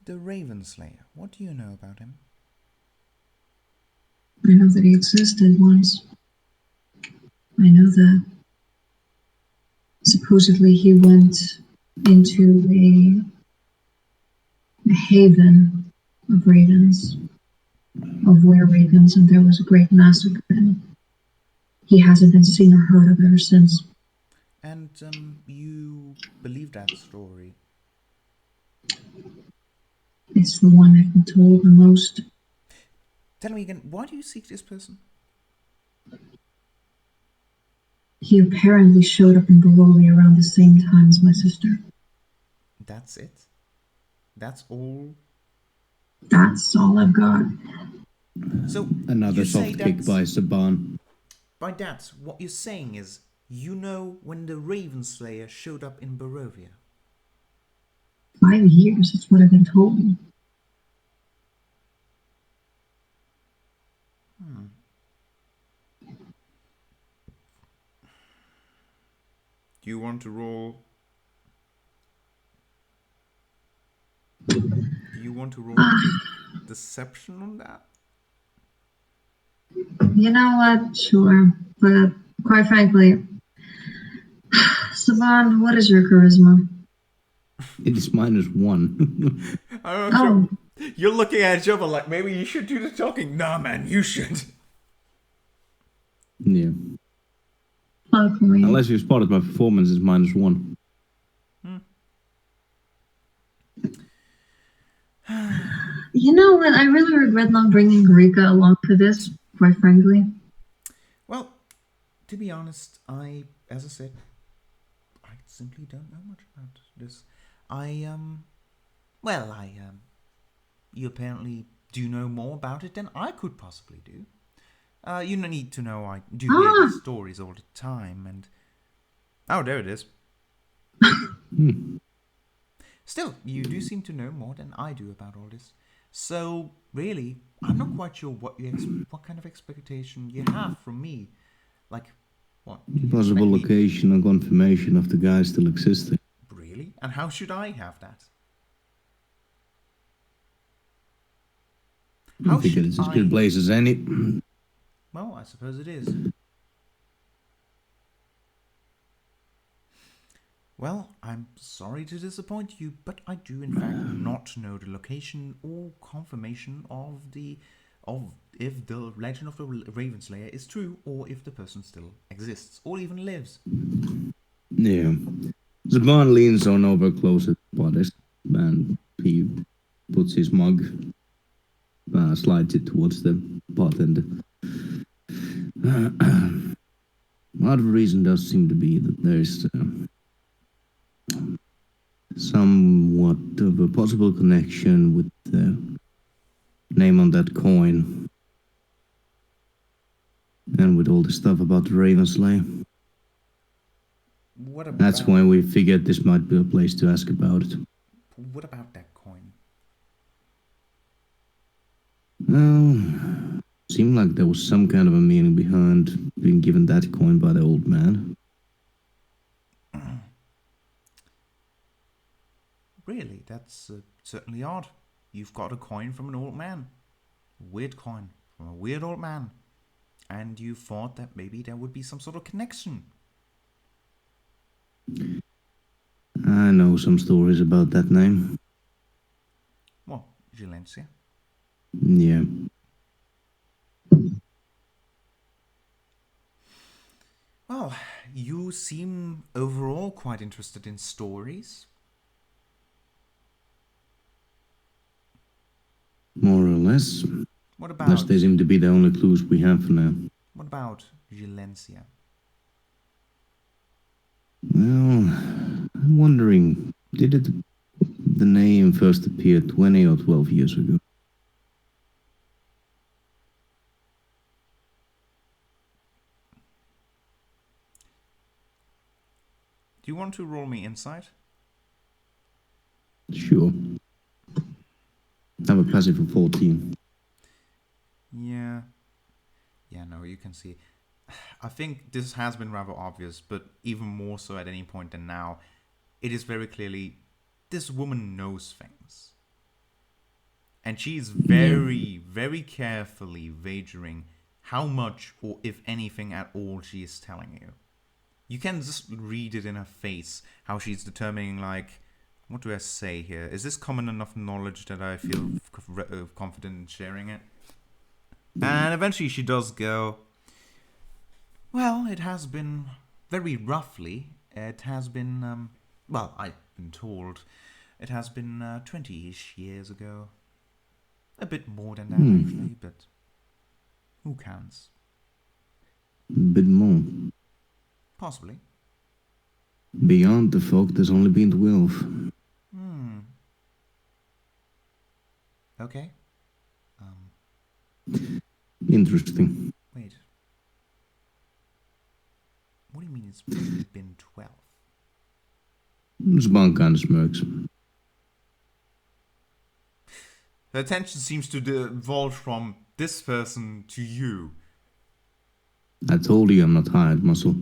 [SPEAKER 1] The Raven Slayer. What do you know about him?
[SPEAKER 3] I know that he existed once. I know that supposedly he went into a haven of ravens, of were-ravens, and there was a great massacre, and he hasn't been seen or heard of ever since.
[SPEAKER 1] And you believe that story?
[SPEAKER 3] It's the one I've been told the most.
[SPEAKER 1] Tell me again, why do you seek this person?
[SPEAKER 3] He apparently showed up in Barovia around the same time as my sister.
[SPEAKER 1] That's it? That's all?
[SPEAKER 3] That's all I've got.
[SPEAKER 1] So
[SPEAKER 2] Another
[SPEAKER 1] you say
[SPEAKER 2] soft kick
[SPEAKER 1] that
[SPEAKER 2] by Zaban.
[SPEAKER 1] by that, what you're saying is you know when the Raven Slayer showed up in Barovia?
[SPEAKER 3] 5 years, that's what I've been told.
[SPEAKER 1] Do you want to roll? Deception on that?
[SPEAKER 3] You know what? Sure. But quite frankly, Saban, what is your charisma?
[SPEAKER 2] It is -1.
[SPEAKER 1] I'm not sure. You're looking at each other like maybe you should do the talking. Nah, man, you should.
[SPEAKER 2] Yeah.
[SPEAKER 3] Luckily.
[SPEAKER 2] Unless you spotted my performance is -1.
[SPEAKER 3] You know what? I really regret not bringing Rika along for this, quite frankly.
[SPEAKER 1] Well, to be honest, as I said, I simply don't know much about this. You apparently do know more about it than I could possibly do. You don't need to know I do hear these stories all the time, and... Oh, there it is. Still, you do seem to know more than I do about all this. So, really, I'm not quite sure what kind of expectation you have from me. Like, what?
[SPEAKER 2] Possible location and confirmation of the guy still existing.
[SPEAKER 1] Really? And how should I have that?
[SPEAKER 2] I think it's as good a place as any.
[SPEAKER 1] Well, I suppose it is. Well, I'm sorry to disappoint you, but I do in fact not know the location or confirmation of if the legend of the Raven Slayer is true, or if the person still exists, or even lives.
[SPEAKER 2] Yeah. Zaban leans on over closer to Poddis, and he puts his mug, slides it towards the pot, and part of the reason does seem to be that there's somewhat of a possible connection with the name on that coin and with all the stuff about the Raven Slayer. That's why we figured this might be a place to ask about it.
[SPEAKER 1] What about that coin?
[SPEAKER 2] Well, seemed like there was some kind of a meaning behind being given that coin by the old man.
[SPEAKER 1] Really, that's certainly odd. You've got a coin from an old man. A weird coin from a weird old man. And you thought that maybe there would be some sort of connection.
[SPEAKER 2] I know some stories about that name.
[SPEAKER 1] What, Gilencia?
[SPEAKER 2] Yeah.
[SPEAKER 1] Well, you seem overall quite interested in stories.
[SPEAKER 2] More or less.
[SPEAKER 1] What about...
[SPEAKER 2] Thus, they seem to be the only clues we have for now.
[SPEAKER 1] What about Gilencia?
[SPEAKER 2] Well, I'm wondering, did the name first appear 20 or 12 years ago?
[SPEAKER 1] Do you want to roll me insight?
[SPEAKER 2] Sure. I have a passive of 14.
[SPEAKER 1] Yeah. Yeah, no, you can see. I think this has been rather obvious, but even more so at any point than now, it is very clearly this woman knows things. And she's very carefully wagering how much or if anything at all she is telling you. You can just read it in her face, how she's determining, like, what do I say here? Is this common enough knowledge that I feel confident in sharing it? And eventually she does go, well, it has been, very roughly, it has been, well, I've been told, it has been 20-ish years ago. A bit more than that, actually, but who counts?
[SPEAKER 2] A bit more.
[SPEAKER 1] Possibly.
[SPEAKER 2] Beyond the fog, there's only been 12.
[SPEAKER 1] Okay.
[SPEAKER 2] Interesting.
[SPEAKER 1] Wait. What do you mean it's probably been 12?
[SPEAKER 2] Saban kind of smirks.
[SPEAKER 1] Her attention seems to divulge from this person to you.
[SPEAKER 2] I told you I'm not hired, muscle.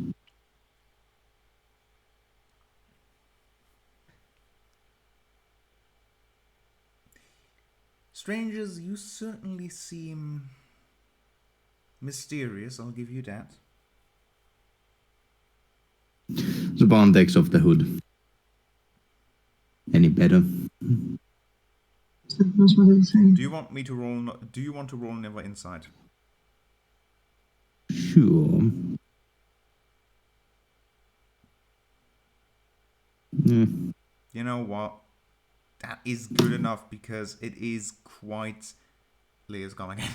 [SPEAKER 1] Strangers, you certainly seem mysterious, I'll give you that.
[SPEAKER 2] Saban takes off the hood. Any better?
[SPEAKER 3] That's what it's saying.
[SPEAKER 1] Do you want me to roll? Do you want to roll Never Insight?
[SPEAKER 2] Sure. Yeah.
[SPEAKER 1] You know what? That is good enough because it is quite. Leah's gone again.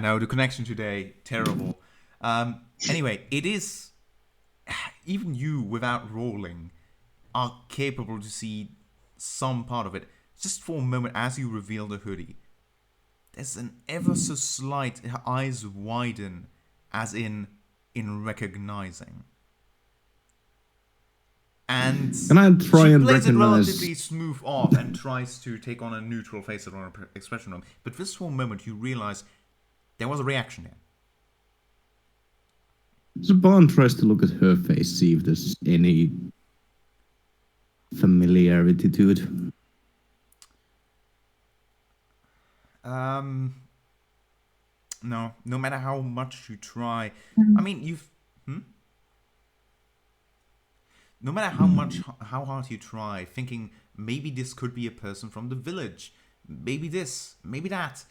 [SPEAKER 1] No, the connection today terrible. Anyway, it is. Even you, without rolling, are capable to see some part of it. Just for a moment, as you reveal the hoodie, there's an ever so slight. Her eyes widen, as in recognizing. And
[SPEAKER 2] Can I try
[SPEAKER 1] she
[SPEAKER 2] and
[SPEAKER 1] plays it
[SPEAKER 2] recognize?
[SPEAKER 1] relatively smooth off and tries to take on a neutral face or an expression on it. But just for a moment, you realize there was a reaction there.
[SPEAKER 2] Saban tries to look at her face, see if there's any familiarity to it.
[SPEAKER 1] No. No matter how much you try, I mean, no matter how hard you try, thinking maybe this could be a person from the village, maybe this, maybe that,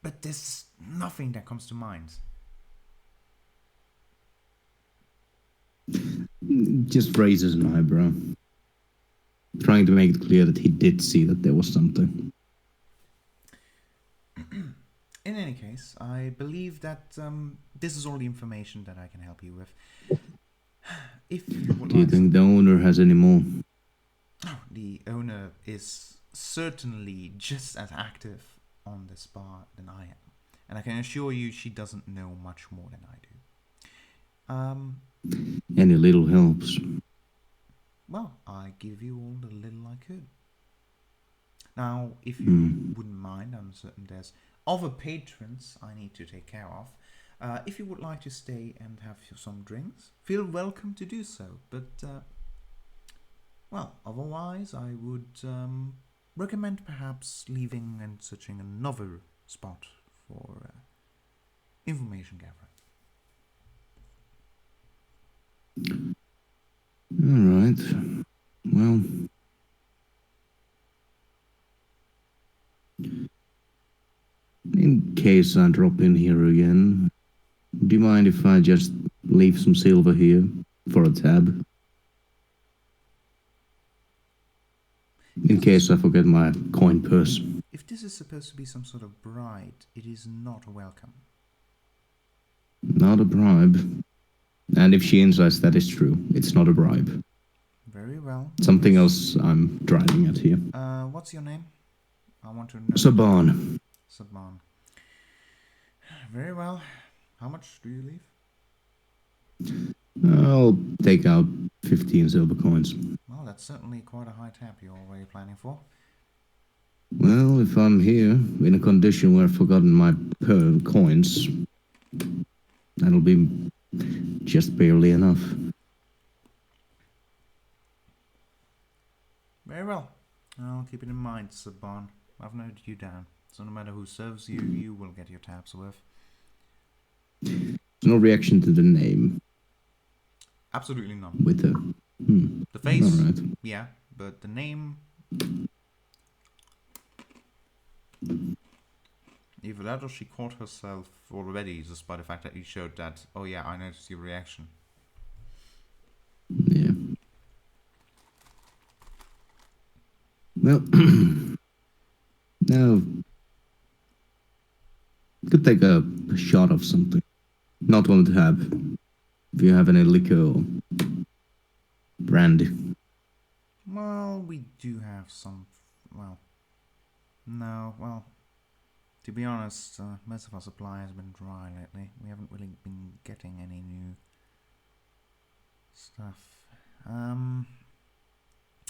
[SPEAKER 1] but there's nothing that comes to mind.
[SPEAKER 2] Just raises an eyebrow, trying to make it clear that he did see that there was something.
[SPEAKER 1] In any case, I believe that this is all the information that I can help you with. If you would
[SPEAKER 2] Do you
[SPEAKER 1] like
[SPEAKER 2] think the owner has any more?
[SPEAKER 1] the owner is certainly just as active on this bar than I am. And I can assure you she doesn't know much more than I do.
[SPEAKER 2] Any little helps.
[SPEAKER 1] Well, I give you all the little I could. Now, if you wouldn't mind, I'm certain there's other patrons I need to take care of. If you would like to stay and have some drinks, feel welcome to do so. But, otherwise I would recommend perhaps leaving and searching another spot for information gathering.
[SPEAKER 2] All right. Well, in case I drop in here again, do you mind if I just leave some silver here for a tab? In case I forget my coin purse.
[SPEAKER 1] If this is supposed to be some sort of bribe, it is not welcome.
[SPEAKER 2] Not a bribe. And if she insists that is true, it's not a bribe.
[SPEAKER 1] Very well.
[SPEAKER 2] Something else I'm driving at here.
[SPEAKER 1] What's your name? I want to know.
[SPEAKER 2] Saban.
[SPEAKER 1] Saban. Very well. How much do you leave?
[SPEAKER 2] I'll take out 15 silver coins.
[SPEAKER 1] Well, that's certainly quite a high tab you're already planning for.
[SPEAKER 2] Well, if I'm here in a condition where I've forgotten my coins, that'll be just barely enough.
[SPEAKER 1] Very well. I'll keep it in mind, Saban. I've noted you down. So no matter who serves you, you will get your tabs worth.
[SPEAKER 2] No reaction to the name.
[SPEAKER 1] Absolutely none.
[SPEAKER 2] With the...
[SPEAKER 1] The face,
[SPEAKER 2] All right.
[SPEAKER 1] yeah, but the name... Either that or she caught herself already just by the fact that you showed that, oh yeah, I noticed your reaction.
[SPEAKER 2] Yeah. Well, now, could take a shot of something. Not one to have. If you have any liquor or brandy.
[SPEAKER 1] Well, we do have some, well, no, well, To be honest, most of our supply has been dry lately. We haven't really been getting any new stuff.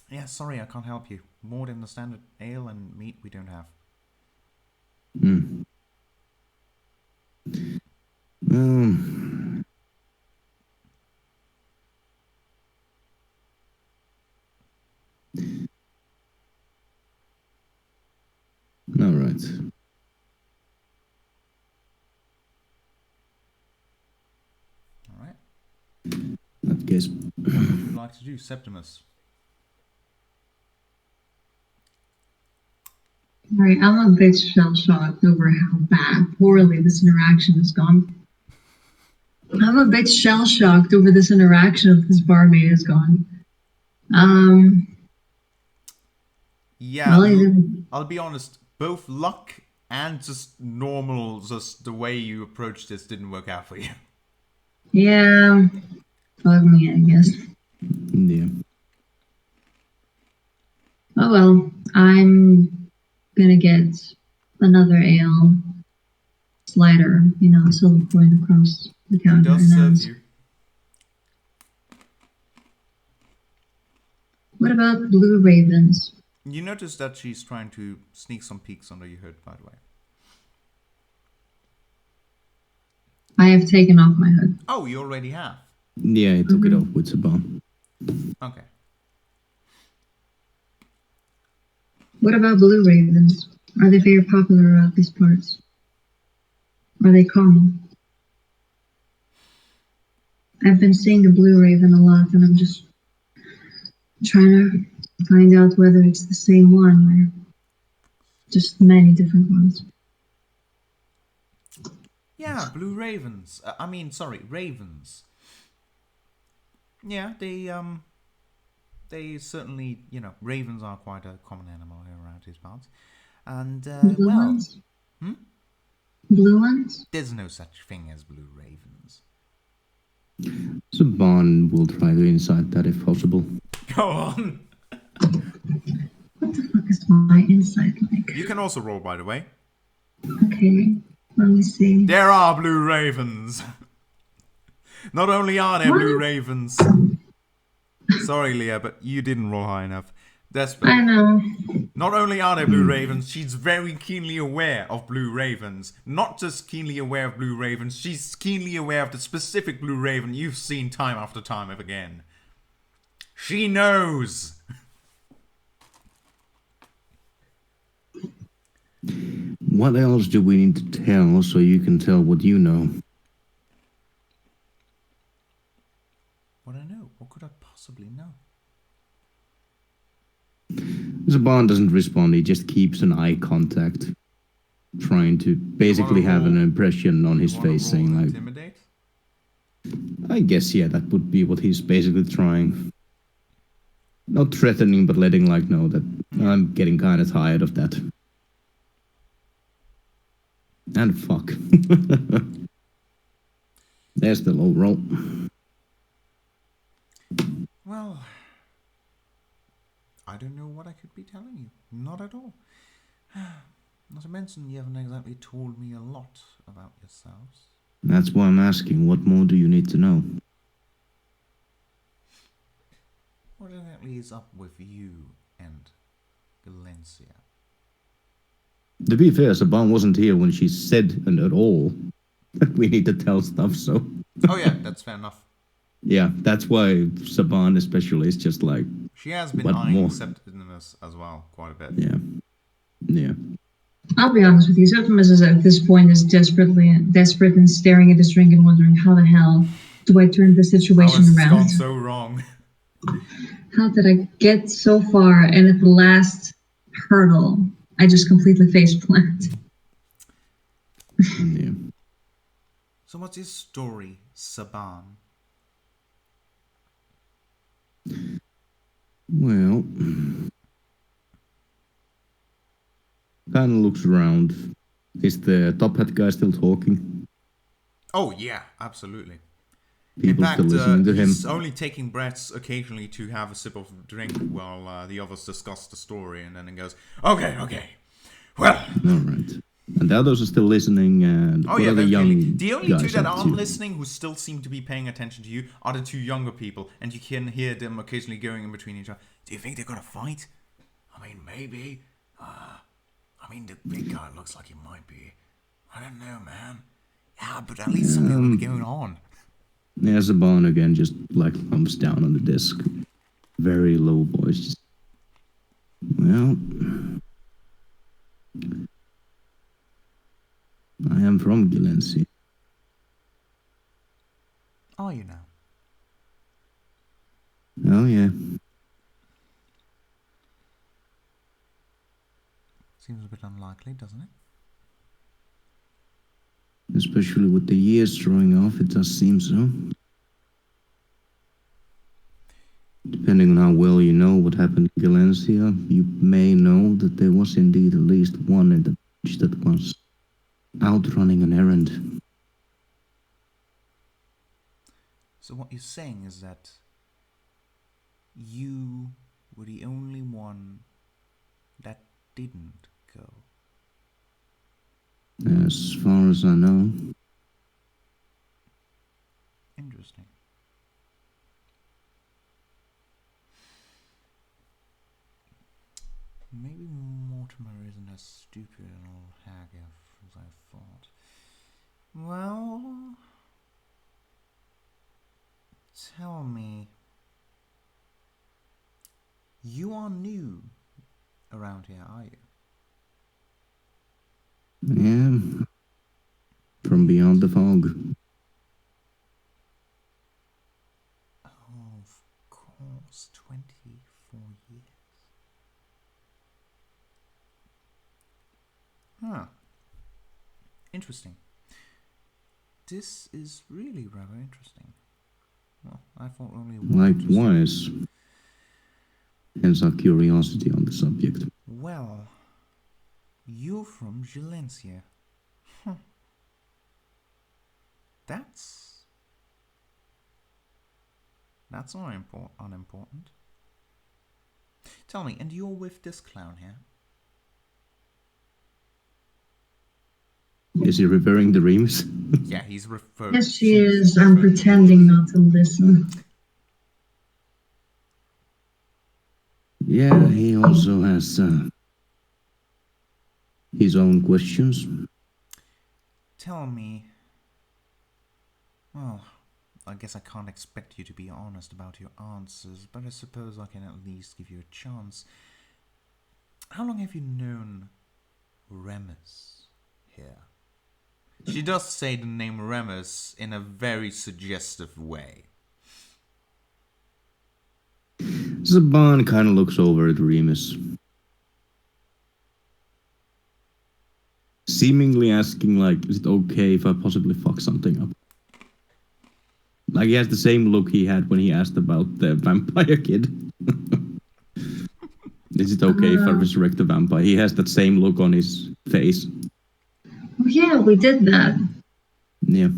[SPEAKER 1] Yeah, sorry, I can't help you. More than the standard ale and meat we don't have.
[SPEAKER 2] Hmm. All right.
[SPEAKER 1] All right.
[SPEAKER 2] In that case,
[SPEAKER 1] What would you like to do, Septimus?
[SPEAKER 3] Right, I'm a bit shell-shocked over how poorly this interaction has gone. I'm a bit shell-shocked over this interaction with this barmaid has gone.
[SPEAKER 1] Yeah,
[SPEAKER 3] Well,
[SPEAKER 1] I'll be honest. Both luck and just normal, just the way you approached this didn't work out for you.
[SPEAKER 3] yeah, fuck me, I guess.
[SPEAKER 2] yeah.
[SPEAKER 3] Oh well, I'm gonna get another ale slider, silver coin across the
[SPEAKER 1] He
[SPEAKER 3] counter.
[SPEAKER 1] does
[SPEAKER 3] And
[SPEAKER 1] serve
[SPEAKER 3] ask,
[SPEAKER 1] you.
[SPEAKER 3] what about blue ravens?
[SPEAKER 1] You notice that she's trying to sneak some peeks under your hood, by the way.
[SPEAKER 3] I have taken off my hood.
[SPEAKER 1] Oh, you already have.
[SPEAKER 2] Yeah, he took it off with Saban.
[SPEAKER 1] Okay.
[SPEAKER 3] What about blue ravens? Are they very popular around these parts? Are they common? I've been seeing the blue raven a lot, and I'm just trying to find out whether it's the same one or just many different ones.
[SPEAKER 1] Yeah, blue ravens. Ravens. Yeah, they certainly, ravens are quite a common animal here around these parts. And,
[SPEAKER 3] Blue ones?
[SPEAKER 1] Hmm?
[SPEAKER 3] Blue ones?
[SPEAKER 1] There's no such thing as blue ravens.
[SPEAKER 2] Saban will try to insight that if possible.
[SPEAKER 1] Go on!
[SPEAKER 3] What the fuck is my insight like?
[SPEAKER 1] You can also roll, by the way.
[SPEAKER 3] Okay, let me see.
[SPEAKER 1] There are blue ravens! Not only are there blue ravens... Sorry, Leah, but you didn't roll high enough.
[SPEAKER 3] I know.
[SPEAKER 1] Not only are there blue ravens, she's very keenly aware of blue ravens. Not just keenly aware of blue ravens, she's keenly aware of the specific blue raven you've seen time after time again. She knows!
[SPEAKER 2] What else do we need to tell so you can tell what you know?
[SPEAKER 1] What I know? What could I possibly know?
[SPEAKER 2] Saban doesn't respond, he just keeps an eye contact. Trying to basically have an impression on his face saying like...
[SPEAKER 1] Intimidate?
[SPEAKER 2] I guess, yeah, that would be what he's basically trying. Not threatening, but letting like know that I'm getting kind of tired of that. And fuck. There's the low roll.
[SPEAKER 1] Well, I don't know what I could be telling you. Not at all. Not to mention, you haven't exactly told me a lot about yourselves.
[SPEAKER 2] That's why I'm asking, what more do you need to know?
[SPEAKER 1] What exactly is up with you and Galencia?
[SPEAKER 2] To be fair, Saban wasn't here when she said and at all that we need to tell stuff, so...
[SPEAKER 1] Oh yeah, that's fair enough.
[SPEAKER 2] Yeah, that's why Saban especially is just like...
[SPEAKER 1] She has been
[SPEAKER 2] what
[SPEAKER 1] eyeing
[SPEAKER 2] more?
[SPEAKER 1] Septimus as well, quite a bit.
[SPEAKER 2] Yeah. Yeah.
[SPEAKER 3] I'll be honest with you, Septimus is at this point is desperate and staring at his drink and wondering how the hell do I turn the situation
[SPEAKER 1] It's
[SPEAKER 3] around?
[SPEAKER 1] gone so wrong.
[SPEAKER 3] How did I get so far and at the last hurdle I just completely faceplant?
[SPEAKER 2] Yeah.
[SPEAKER 1] So what's his story, Saban?
[SPEAKER 2] Well... kind of looks around. Is the top hat guy still talking?
[SPEAKER 1] Oh yeah, absolutely.
[SPEAKER 2] People
[SPEAKER 1] In fact,
[SPEAKER 2] still listening to him?
[SPEAKER 1] he's only taking breaths occasionally to have a sip of drink while the others discuss the story, and then he goes, okay. Well,
[SPEAKER 2] Alright. And the others are still listening. And
[SPEAKER 1] Oh
[SPEAKER 2] what
[SPEAKER 1] yeah,
[SPEAKER 2] are the
[SPEAKER 1] very
[SPEAKER 2] young
[SPEAKER 1] clearly. The only two
[SPEAKER 2] guys
[SPEAKER 1] that
[SPEAKER 2] up
[SPEAKER 1] aren't
[SPEAKER 2] to?
[SPEAKER 1] listening, who still seem to be paying attention to you, are the two younger people, and you can hear them occasionally going in between each other. Do you think they're gonna fight? I mean, maybe. I mean, the big guy looks like he might be. I don't know, man. Yeah, but at least something will be going on.
[SPEAKER 2] Yeah, Saban again just like thumbs down on the desk. Very low voice. Just, well, I am from Gilensi.
[SPEAKER 1] Are you now?
[SPEAKER 2] Oh yeah.
[SPEAKER 1] Seems a bit unlikely, doesn't it?
[SPEAKER 2] Especially with the years throwing off, it does seem so. Depending on how well you know what happened in Galencia, you may know that there was indeed at least one in the village that was out running an errand.
[SPEAKER 1] So what you're saying is that you were the only one that didn't go.
[SPEAKER 2] As far as I know.
[SPEAKER 1] Interesting. Maybe Mortimer isn't as stupid an old hag as I thought. Well, tell me, you are new around here, are you?
[SPEAKER 2] Yeah. From beyond the fog.
[SPEAKER 1] Of course, 24 years. Huh. Interesting. This is really rather interesting. Well, I thought only one.
[SPEAKER 2] Likewise. Hence our curiosity on the subject.
[SPEAKER 1] Well, you're from Gilencia. Huh. That's not unimportant. Tell me, and you're with this clown here?
[SPEAKER 2] Is he referring to Remus?
[SPEAKER 1] Yeah, he's referring.
[SPEAKER 3] Yes, she is. I'm pretending not to listen.
[SPEAKER 2] Yeah, he also has his own questions.
[SPEAKER 1] Tell me. Well, I guess I can't expect you to be honest about your answers, but I suppose I can at least give you a chance. How long have you known Remus here? She does say the name Remus in a very suggestive way.
[SPEAKER 2] Saban kind of looks over at Remus. Seemingly asking, like, is it okay if I possibly fuck something up? Like, he has the same look he had when he asked about the vampire kid. Is it okay if I resurrect the vampire? He has that same look on his face.
[SPEAKER 3] Oh, yeah, we did that.
[SPEAKER 2] Yeah.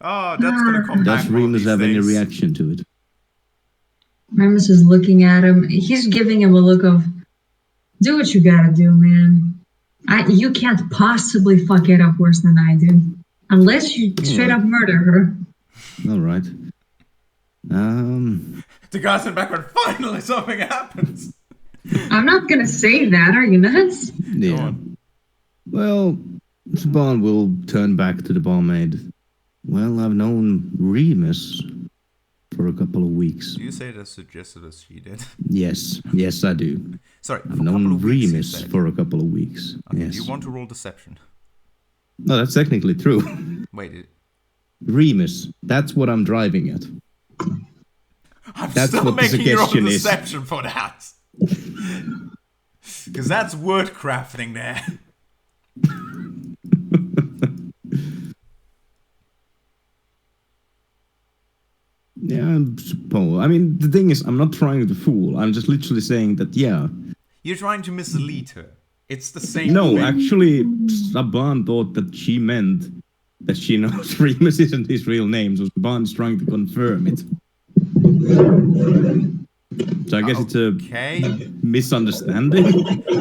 [SPEAKER 1] Oh, that's gonna come back.
[SPEAKER 2] Does Remus have any reaction to it?
[SPEAKER 3] Remus is looking at him. He's giving him a look of, do what you gotta do, man. You can't possibly fuck it up worse than I do. Unless you straight up murder her.
[SPEAKER 2] Alright.
[SPEAKER 1] The guys in the background, finally something happens!
[SPEAKER 3] I'm not gonna say that, are you nuts?
[SPEAKER 2] Yeah. Well, Saban will turn back to the barmaid. Well, I've known Remus for a couple of weeks.
[SPEAKER 1] Do you say it as suggested as she did?
[SPEAKER 2] Yes, I do.
[SPEAKER 1] Sorry,
[SPEAKER 2] I've known Remus for a couple of weeks.
[SPEAKER 1] Okay,
[SPEAKER 2] yes.
[SPEAKER 1] do you want to roll deception?
[SPEAKER 2] No, that's technically true.
[SPEAKER 1] Wait,
[SPEAKER 2] Remus, that's what I'm driving at.
[SPEAKER 1] That's still what making your own deception for that. Because that's word crafting there.
[SPEAKER 2] Yeah, I suppose. I mean, the thing is, I'm not trying to fool. I'm just literally saying that, yeah.
[SPEAKER 1] You're trying to mislead her. It's the same
[SPEAKER 2] No,
[SPEAKER 1] thing.
[SPEAKER 2] actually, Saban thought that she meant that she knows Remus isn't his real name, so Saban's trying to confirm it. So I guess it's a
[SPEAKER 1] Okay.
[SPEAKER 2] misunderstanding.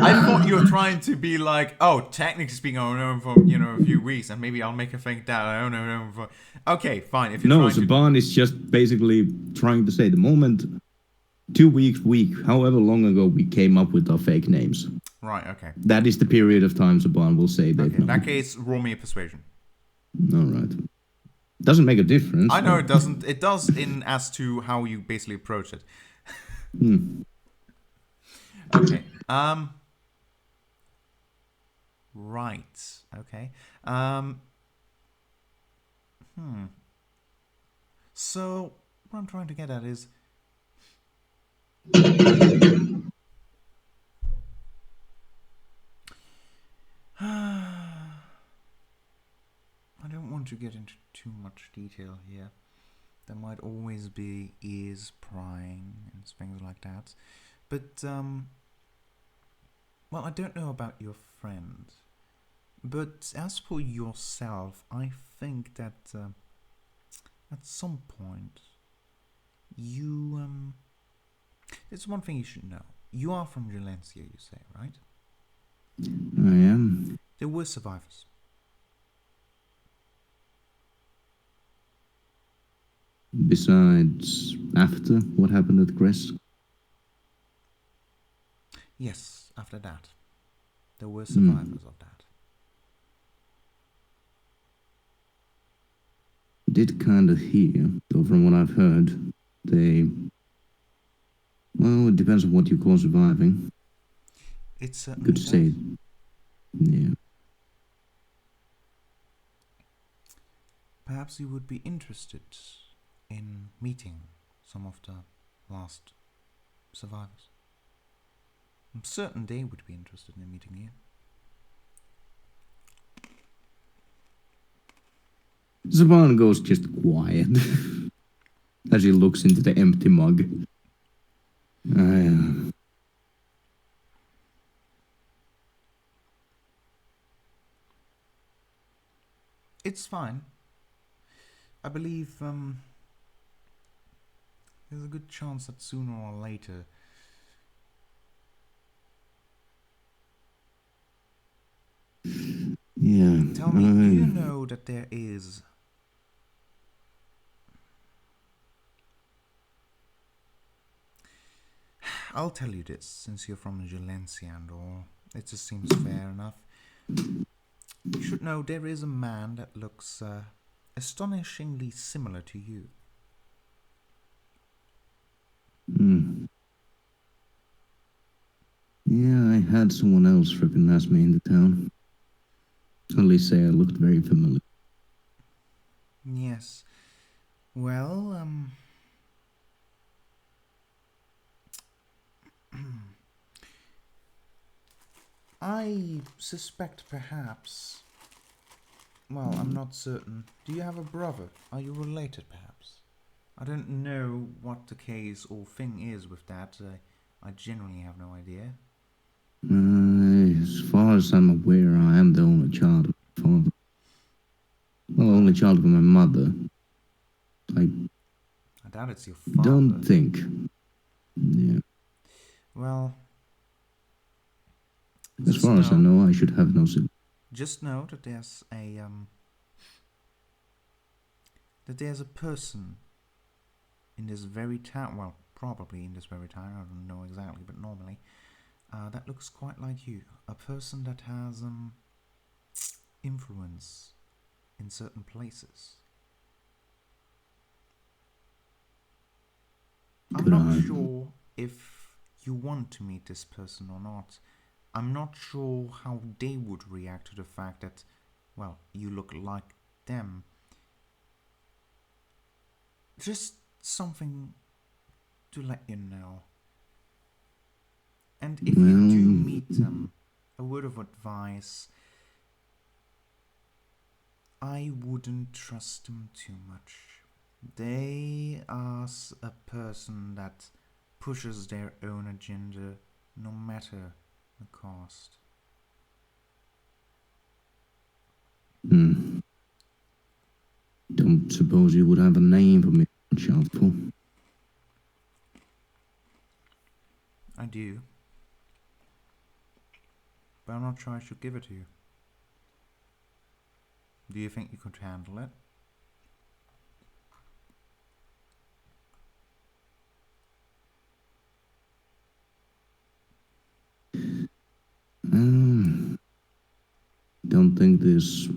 [SPEAKER 1] I thought you were trying to be like, oh, technically speaking, I've known for a few weeks, and maybe I'll make a think that I don't know for. Okay, fine. If you're
[SPEAKER 2] No,
[SPEAKER 1] trying to.
[SPEAKER 2] Saban is just basically trying to say the moment 2 weeks, however long ago we came up with our fake names.
[SPEAKER 1] Right. Okay.
[SPEAKER 2] That is the period of time Saban will say they've
[SPEAKER 1] Okay. In
[SPEAKER 2] known.
[SPEAKER 1] that case, roll me a persuasion.
[SPEAKER 2] All right. Doesn't make a difference.
[SPEAKER 1] I know it doesn't. It does in as to how you basically approach it. Okay. Right. Okay. So what I'm trying to get at is. I don't want to get into too much detail here. There might always be ears prying and things like that. But, well, I don't know about your friend. But as for yourself, I think that at some point you, there's one thing you should know. You are from Valencia, you say, right?
[SPEAKER 2] I am.
[SPEAKER 1] There were survivors.
[SPEAKER 2] Besides, after what happened at Crest?
[SPEAKER 1] Yes, after that. There were survivors of that.
[SPEAKER 2] Did kind of hear, though from what I've heard, they... Well, it depends on what you call surviving.
[SPEAKER 1] It's certainly
[SPEAKER 2] Good to say. Yeah.
[SPEAKER 1] Perhaps you would be interested in meeting some of the last survivors. I'm certain they would be interested in meeting you.
[SPEAKER 2] Saban goes just quiet as he looks into the empty mug.
[SPEAKER 1] It's fine. I believe there's a good chance that sooner or later
[SPEAKER 2] Yeah.
[SPEAKER 1] Tell me, do you know that there is I'll tell you this, since you're from Valencia and all. It just seems fair enough. You should know there is a man that looks astonishingly similar to you.
[SPEAKER 2] Yeah, I had someone else recognize me in the town. At least say I looked very familiar.
[SPEAKER 1] Yes. Well, I suspect perhaps... Well, I'm not certain. Do you have a brother? Are you related, perhaps? I don't know what the case or thing is with that. I genuinely have no idea.
[SPEAKER 2] As far as I'm aware, I am the only child of my father. Well, only child of my mother. I
[SPEAKER 1] doubt it's your father.
[SPEAKER 2] don't think. Yeah.
[SPEAKER 1] Well,
[SPEAKER 2] as far as I know, I should have no siblings.
[SPEAKER 1] Just know that there's a person in this very town, well, probably in this very town, I don't know exactly, but normally, that looks quite like you. A person that has influence in certain places. I'm not sure if you want to meet this person or not. I'm not sure how they would react to the fact that, well, you look like them. Just something to let you know. And if you do meet them, a word of advice, I wouldn't trust them too much. They are a person that pushes their own agenda no matter the cost.
[SPEAKER 2] Don't suppose you would have a name for me, Sharpful?
[SPEAKER 1] I do. But I'm not sure I should give it to you. Do you think you could handle it?
[SPEAKER 2] Don't think this.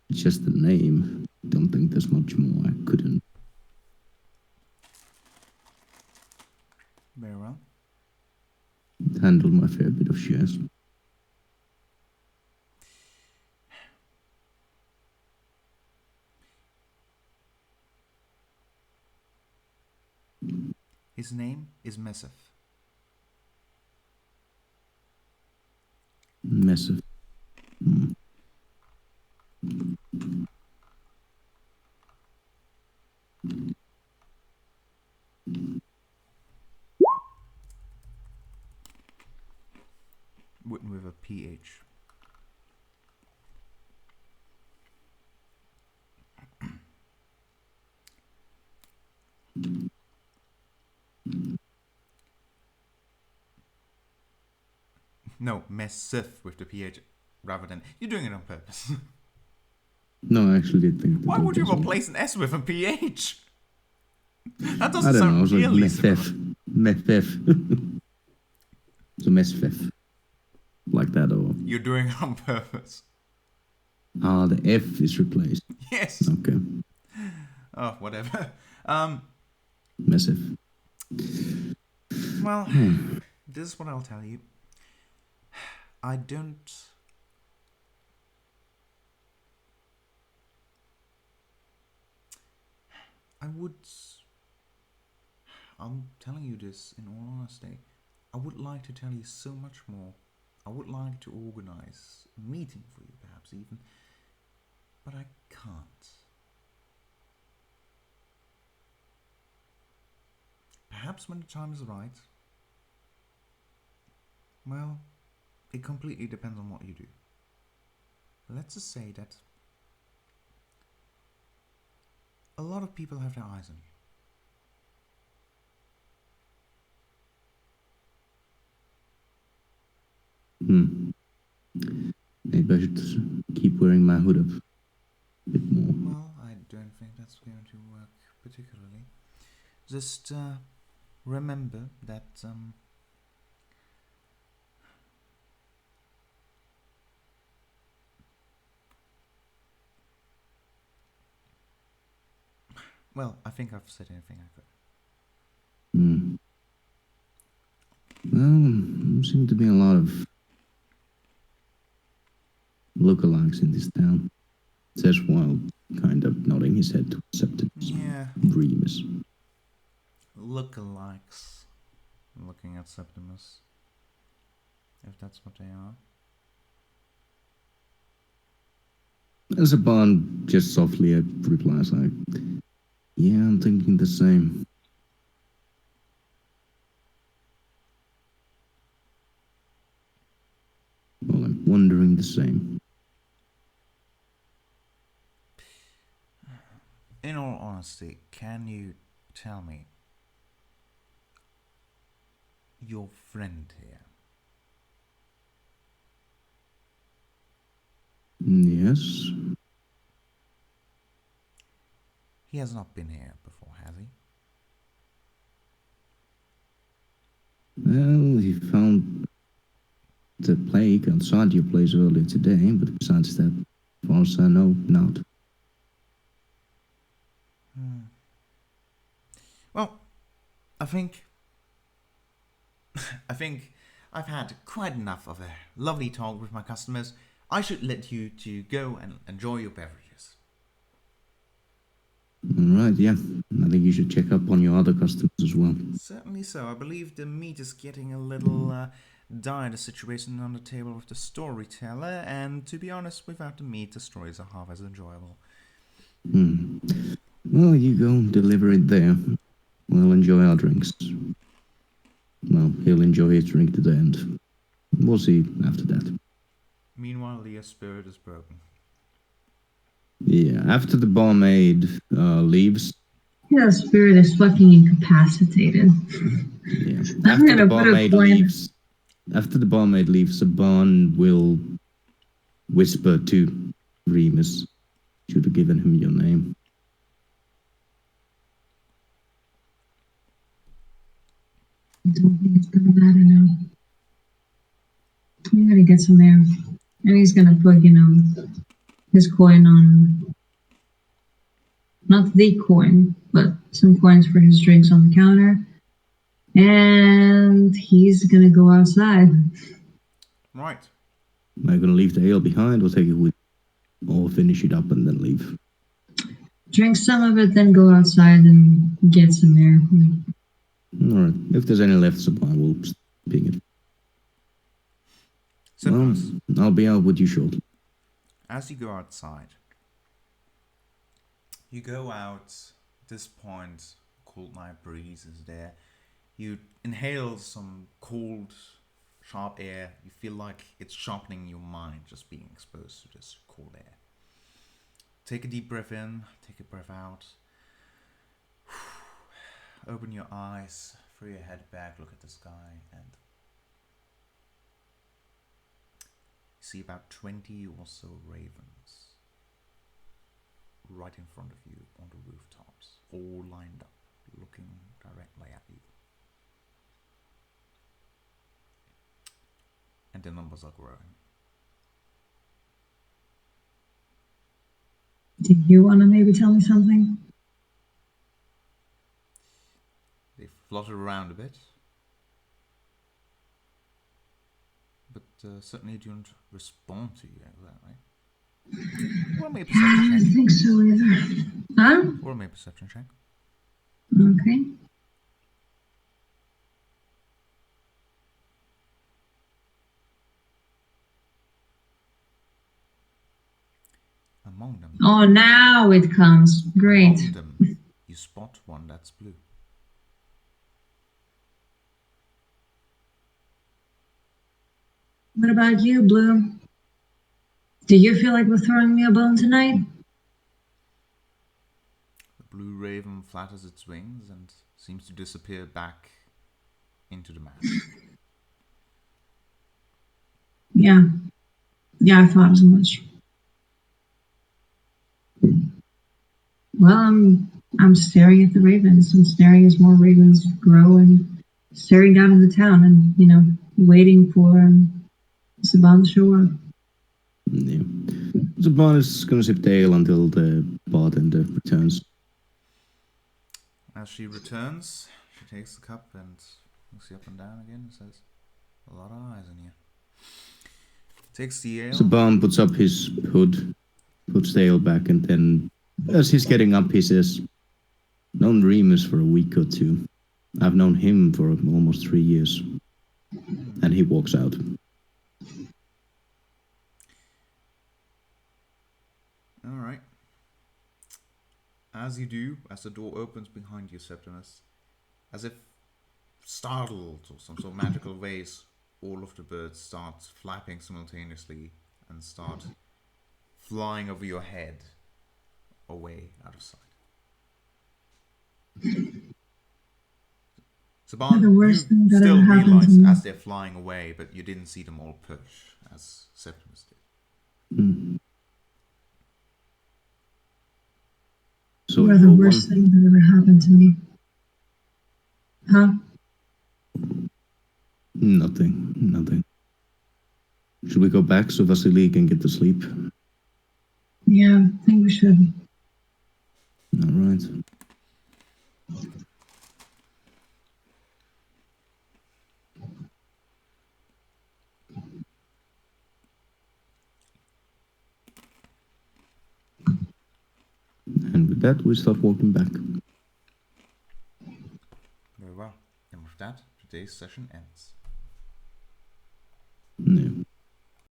[SPEAKER 2] It's just the name. Don't think there's much more I couldn't.
[SPEAKER 1] Very well.
[SPEAKER 2] Handle my fair bit of shares.
[SPEAKER 1] His name is Messif.
[SPEAKER 2] Massive.
[SPEAKER 1] Written with a PH. No, Messif with the PH rather than... You're doing it on purpose.
[SPEAKER 2] No, I actually did think that.
[SPEAKER 1] Why
[SPEAKER 2] it
[SPEAKER 1] would you
[SPEAKER 2] was a-
[SPEAKER 1] replace an S with a PH? That
[SPEAKER 2] I
[SPEAKER 1] doesn't
[SPEAKER 2] don't know, I
[SPEAKER 1] sound
[SPEAKER 2] was like
[SPEAKER 1] really similar.
[SPEAKER 2] Methef. So Mesfef. Like that, or...
[SPEAKER 1] You're doing it on purpose.
[SPEAKER 2] Ah, the F is replaced.
[SPEAKER 1] Yes.
[SPEAKER 2] Okay.
[SPEAKER 1] Oh, whatever.
[SPEAKER 2] Massive.
[SPEAKER 1] Well, this is what I'll tell you. I don't... I would... I'm telling you this in all honesty. I would like to tell you so much more. I would like to organize a meeting for you, perhaps even. But I can't. Perhaps when the time is right. Well, it completely depends on what you do. Let's just say that a lot of people have their eyes on you.
[SPEAKER 2] Maybe I should keep wearing my hood up a bit more.
[SPEAKER 1] Well, I don't think that's going to work particularly. Just remember that well, I think I've said everything I could.
[SPEAKER 2] Well, there seem to be a lot of lookalikes in this town. Says while kind of nodding his head to Septimus.
[SPEAKER 1] Yeah,
[SPEAKER 2] Remus.
[SPEAKER 1] lookalikes. Looking at Septimus, if that's what they are.
[SPEAKER 2] As a bond just softly replies like, yeah, I'm thinking the same. Well, I'm wondering the same.
[SPEAKER 1] In all honesty, can you tell me your friend here?
[SPEAKER 2] Yes.
[SPEAKER 1] He has not been here before, has he?
[SPEAKER 2] Well, he found the plague outside your place earlier today, but besides that, as far as I know, not.
[SPEAKER 1] Well, I think I've had quite enough of a lovely talk with my customers. I should let you to go and enjoy your beverages.
[SPEAKER 2] Alright, yeah. I think you should check up on your other customers as well.
[SPEAKER 1] Certainly so. I believe the meat is getting a little dire, the situation on the table with the storyteller, and to be honest, without the meat, the stories are half as enjoyable.
[SPEAKER 2] Well, you go deliver it there. We'll enjoy our drinks. Well, he'll enjoy his drink to the end. We'll see after that.
[SPEAKER 1] Meanwhile, Leah's spirit is broken.
[SPEAKER 2] Yeah, after the barmaid leaves,
[SPEAKER 3] Yeah, spirit is fucking incapacitated.
[SPEAKER 2] Yeah.
[SPEAKER 3] I'm gonna put a coin.
[SPEAKER 2] After the barmaid leaves, Saban will whisper to Remus. Should have given him your name.
[SPEAKER 3] I don't think it's gonna matter now. I'm gonna get some air. And he's gonna put, his coin on, not the coin, but some coins for his drinks on the counter. And he's gonna go outside.
[SPEAKER 1] Right.
[SPEAKER 2] Am I going to leave the ale behind or take it with, or finish it up and then leave?
[SPEAKER 3] Drink some of it, then go outside and get some air.
[SPEAKER 2] Alright, if there's any left, Saban will ping it. Well,
[SPEAKER 1] Septimus,
[SPEAKER 2] I'll be out with you shortly.
[SPEAKER 1] as you go outside, you go out. At this point, cold night breeze is there. You inhale some cold, sharp air. You feel like it's sharpening your mind just being exposed to this cold air. Take a deep breath in, take a breath out. Open your eyes, throw your head back, look at the sky, and see about 20 or so ravens right in front of you on the rooftops, all lined up, looking directly at you. And the numbers are growing.
[SPEAKER 3] Do you want to maybe tell me something?
[SPEAKER 1] They flutter around a bit, but certainly don't respond to you exactly. Roll me a
[SPEAKER 3] I
[SPEAKER 1] perception
[SPEAKER 3] don't
[SPEAKER 1] check.
[SPEAKER 3] think so either. Huh?
[SPEAKER 1] Roll me a perception check.
[SPEAKER 3] Okay.
[SPEAKER 1] Among them,
[SPEAKER 3] Oh, now it comes. Great.
[SPEAKER 1] among them, you spot one that's blue.
[SPEAKER 3] What about you, Blue? Do you feel like we're throwing me a bone tonight?
[SPEAKER 1] The blue raven flatters its wings and seems to disappear back into the mass.
[SPEAKER 3] Yeah. Yeah, I thought as much. Well, I'm staring at the ravens. I'm staring as more ravens grow and staring down at the town and, waiting for Saban to show up.
[SPEAKER 2] Yeah. Saban is going to sip the ale until the bartender returns.
[SPEAKER 1] As she returns, she takes the cup and looks you up and down again and says, "A lot of eyes in here." Takes the ale.
[SPEAKER 2] Saban puts up his hood, puts the ale back, and then, as he's getting up, he says, "Known Remus for a week or two. I've known him for almost 3 years." And he walks out.
[SPEAKER 1] Alright. As you do, as the door opens behind you, Septimus, as if startled or some sort of magical ways, all of the birds start flapping simultaneously and start flying over your head away out of sight. Saban,
[SPEAKER 3] The worst thing
[SPEAKER 1] you
[SPEAKER 3] that
[SPEAKER 1] still
[SPEAKER 3] ever happened to
[SPEAKER 1] realize
[SPEAKER 3] me.
[SPEAKER 1] as they're flying away, but you didn't see them all push as Septimus did.
[SPEAKER 2] Mm. So
[SPEAKER 3] You are the
[SPEAKER 2] you're
[SPEAKER 3] worst
[SPEAKER 2] one.
[SPEAKER 3] thing that ever happened to me. Huh?
[SPEAKER 2] Nothing. Should we go back so Vasily can get to sleep?
[SPEAKER 3] Yeah, I think we should.
[SPEAKER 2] All right. And with that, we start walking back.
[SPEAKER 1] Very well. And with that, today's session ends.